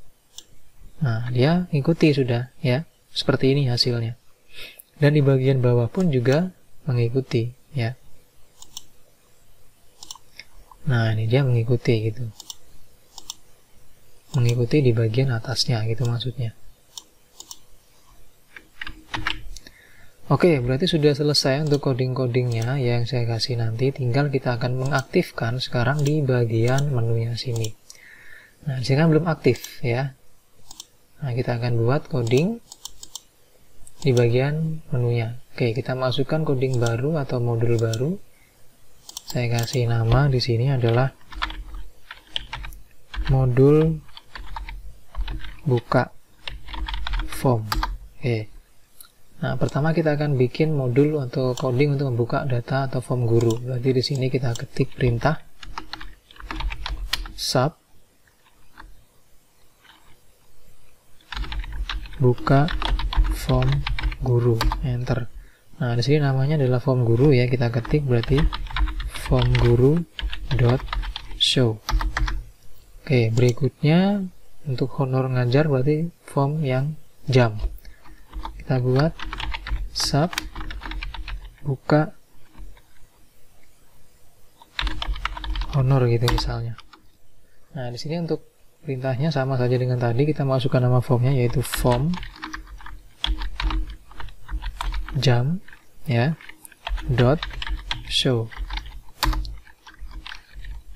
Nah, dia ikuti sudah ya. Seperti ini hasilnya. Dan di bagian bawah pun juga mengikuti ya. Nah, ini dia mengikuti gitu. Mengikuti di bagian atasnya gitu maksudnya. Oke, berarti sudah selesai untuk coding-codingnya yang saya kasih nanti. Tinggal kita akan mengaktifkan sekarang di bagian menunya sini. Nah, di sini kan belum aktif ya. Nah, kita akan buat coding di bagian menunya. Oke, kita masukkan coding baru atau modul baru. Saya kasih nama di sini adalah modul buka form. Oke. Nah, pertama kita akan bikin modul untuk coding untuk membuka data atau form guru. Berarti di sini kita ketik perintah sub buka form guru, enter. Nah, di sini namanya adalah form guru ya, kita ketik berarti form guru dot show. Oke, berikutnya untuk honor ngajar berarti form yang jam. Kita buat sub buka honor gitu misalnya. Nah, di sini untuk perintahnya sama saja dengan tadi, kita masukkan nama formnya yaitu form jam ya dot show.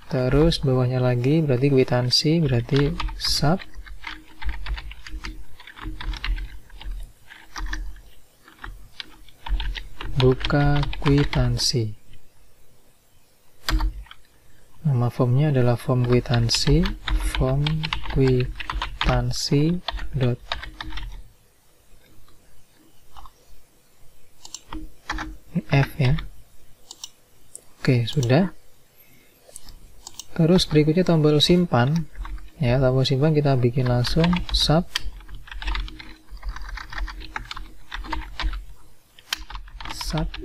Terus bawahnya lagi berarti kwitansi, berarti sub buka kwitansi. Nama formnya adalah form kwitansi dot f ya. Oke, sudah. Terus berikutnya tombol simpan ya, tombol simpan kita bikin langsung sub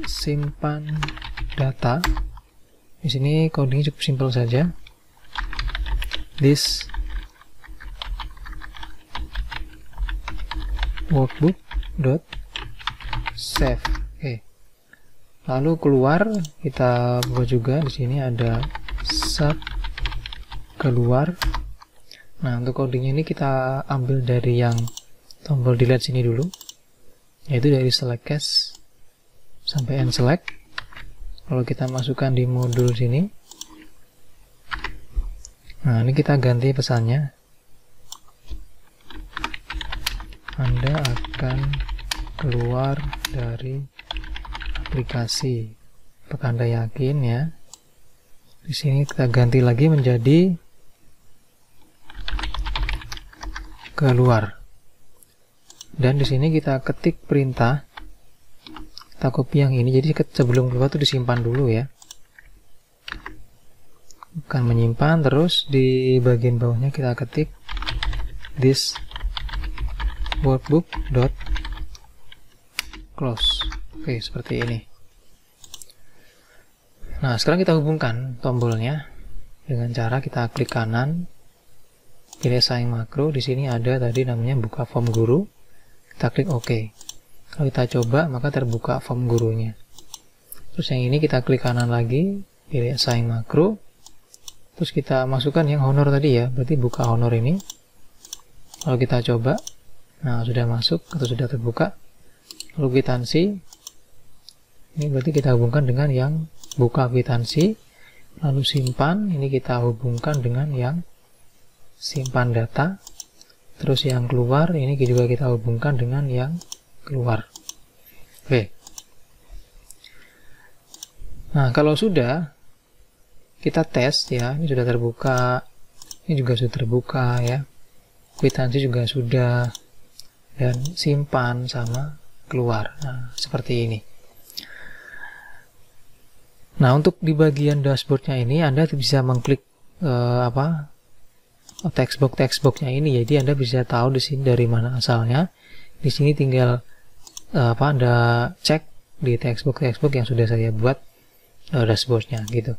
simpan data. Di sini codingnya cukup simpel saja. This workbook dot save. Oke. Lalu keluar kita buat juga di sini ada sub keluar. Nah, untuk codingnya ini kita ambil dari yang tombol delete sini dulu, yaitu dari select cache sampai end select. Kalau kita masukkan di modul sini, nah ini kita ganti pesannya, Anda akan keluar dari aplikasi. Apakah Anda yakin ya? Di sini kita ganti lagi menjadi keluar. Dan di sini kita ketik perintah, kita copy yang ini. Jadi sebelum keluar tuh disimpan dulu ya. Bukan menyimpan, terus di bagian bawahnya kita ketik this workbook dot close. Oke, seperti ini. Nah, sekarang kita hubungkan tombolnya dengan cara kita klik kanan, pilih assign makro. Di sini ada tadi namanya buka form guru. Kita klik OK. Kalau kita coba, maka terbuka form gurunya. Terus yang ini kita klik kanan lagi, pilih assign makro. Terus kita masukkan yang honor tadi ya, berarti buka honor ini. Kalau kita coba, nah sudah masuk atau sudah terbuka. Lalu kwitansi, ini berarti kita hubungkan dengan yang buka kwitansi. Lalu simpan, ini kita hubungkan dengan yang simpan data. Terus yang keluar, ini juga kita hubungkan dengan yang keluar. Oke. Nah, kalau sudah, kita tes ya, ini sudah terbuka, ini juga sudah terbuka ya, kwitansi juga sudah, dan simpan sama keluar. Nah, seperti ini. Nah, untuk di bagian dashboardnya ini Anda bisa mengklik textbox-textboxnya ini, jadi Anda bisa tahu di sini dari mana asalnya. Di sini tinggal Anda cek di textbox yang sudah saya buat dashboardnya gitu.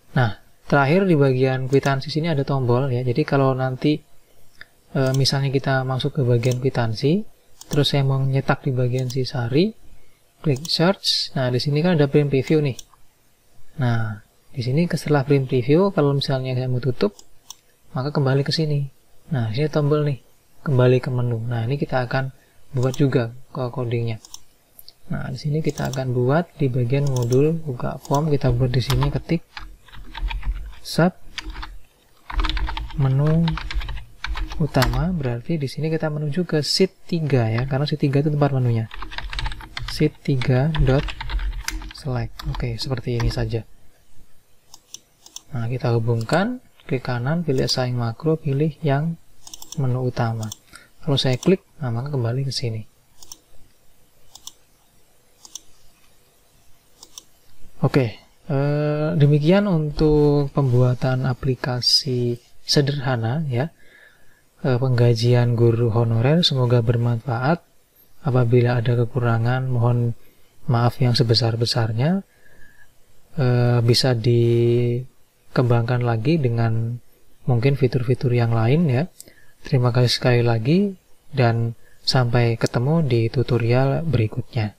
Nah, terakhir di bagian kwitansi sini ada tombol ya. Jadi kalau nanti misalnya kita masuk ke bagian kwitansi, terus saya mau nyetak di bagian Sisari, klik search. Nah, di sini kan ada print preview nih. Nah, di sini setelah print preview, kalau misalnya saya mau tutup, maka kembali ke sini. Nah, sini tombol nih, kembali ke menu. Nah, ini kita akan buat juga codingnya. Nah, di sini kita akan buat di bagian modul buka form, kita buat di sini ketik sub menu utama, berarti di sini kita menuju ke sheet 3 ya, karena sheet 3 itu tempat menunya. Sheet 3 dot select. Oke, seperti ini saja. Nah, kita hubungkan, klik kanan, pilih assign makro, pilih yang menu utama. Kalau saya klik, nah maka kembali ke sini. Oke. Demikian untuk pembuatan aplikasi sederhana ya, penggajian guru honorer. Semoga bermanfaat. Apabila ada kekurangan, mohon maaf yang sebesar-besarnya. Bisa dikembangkan lagi dengan mungkin fitur-fitur yang lain ya. Terima kasih sekali lagi dan sampai ketemu di tutorial berikutnya.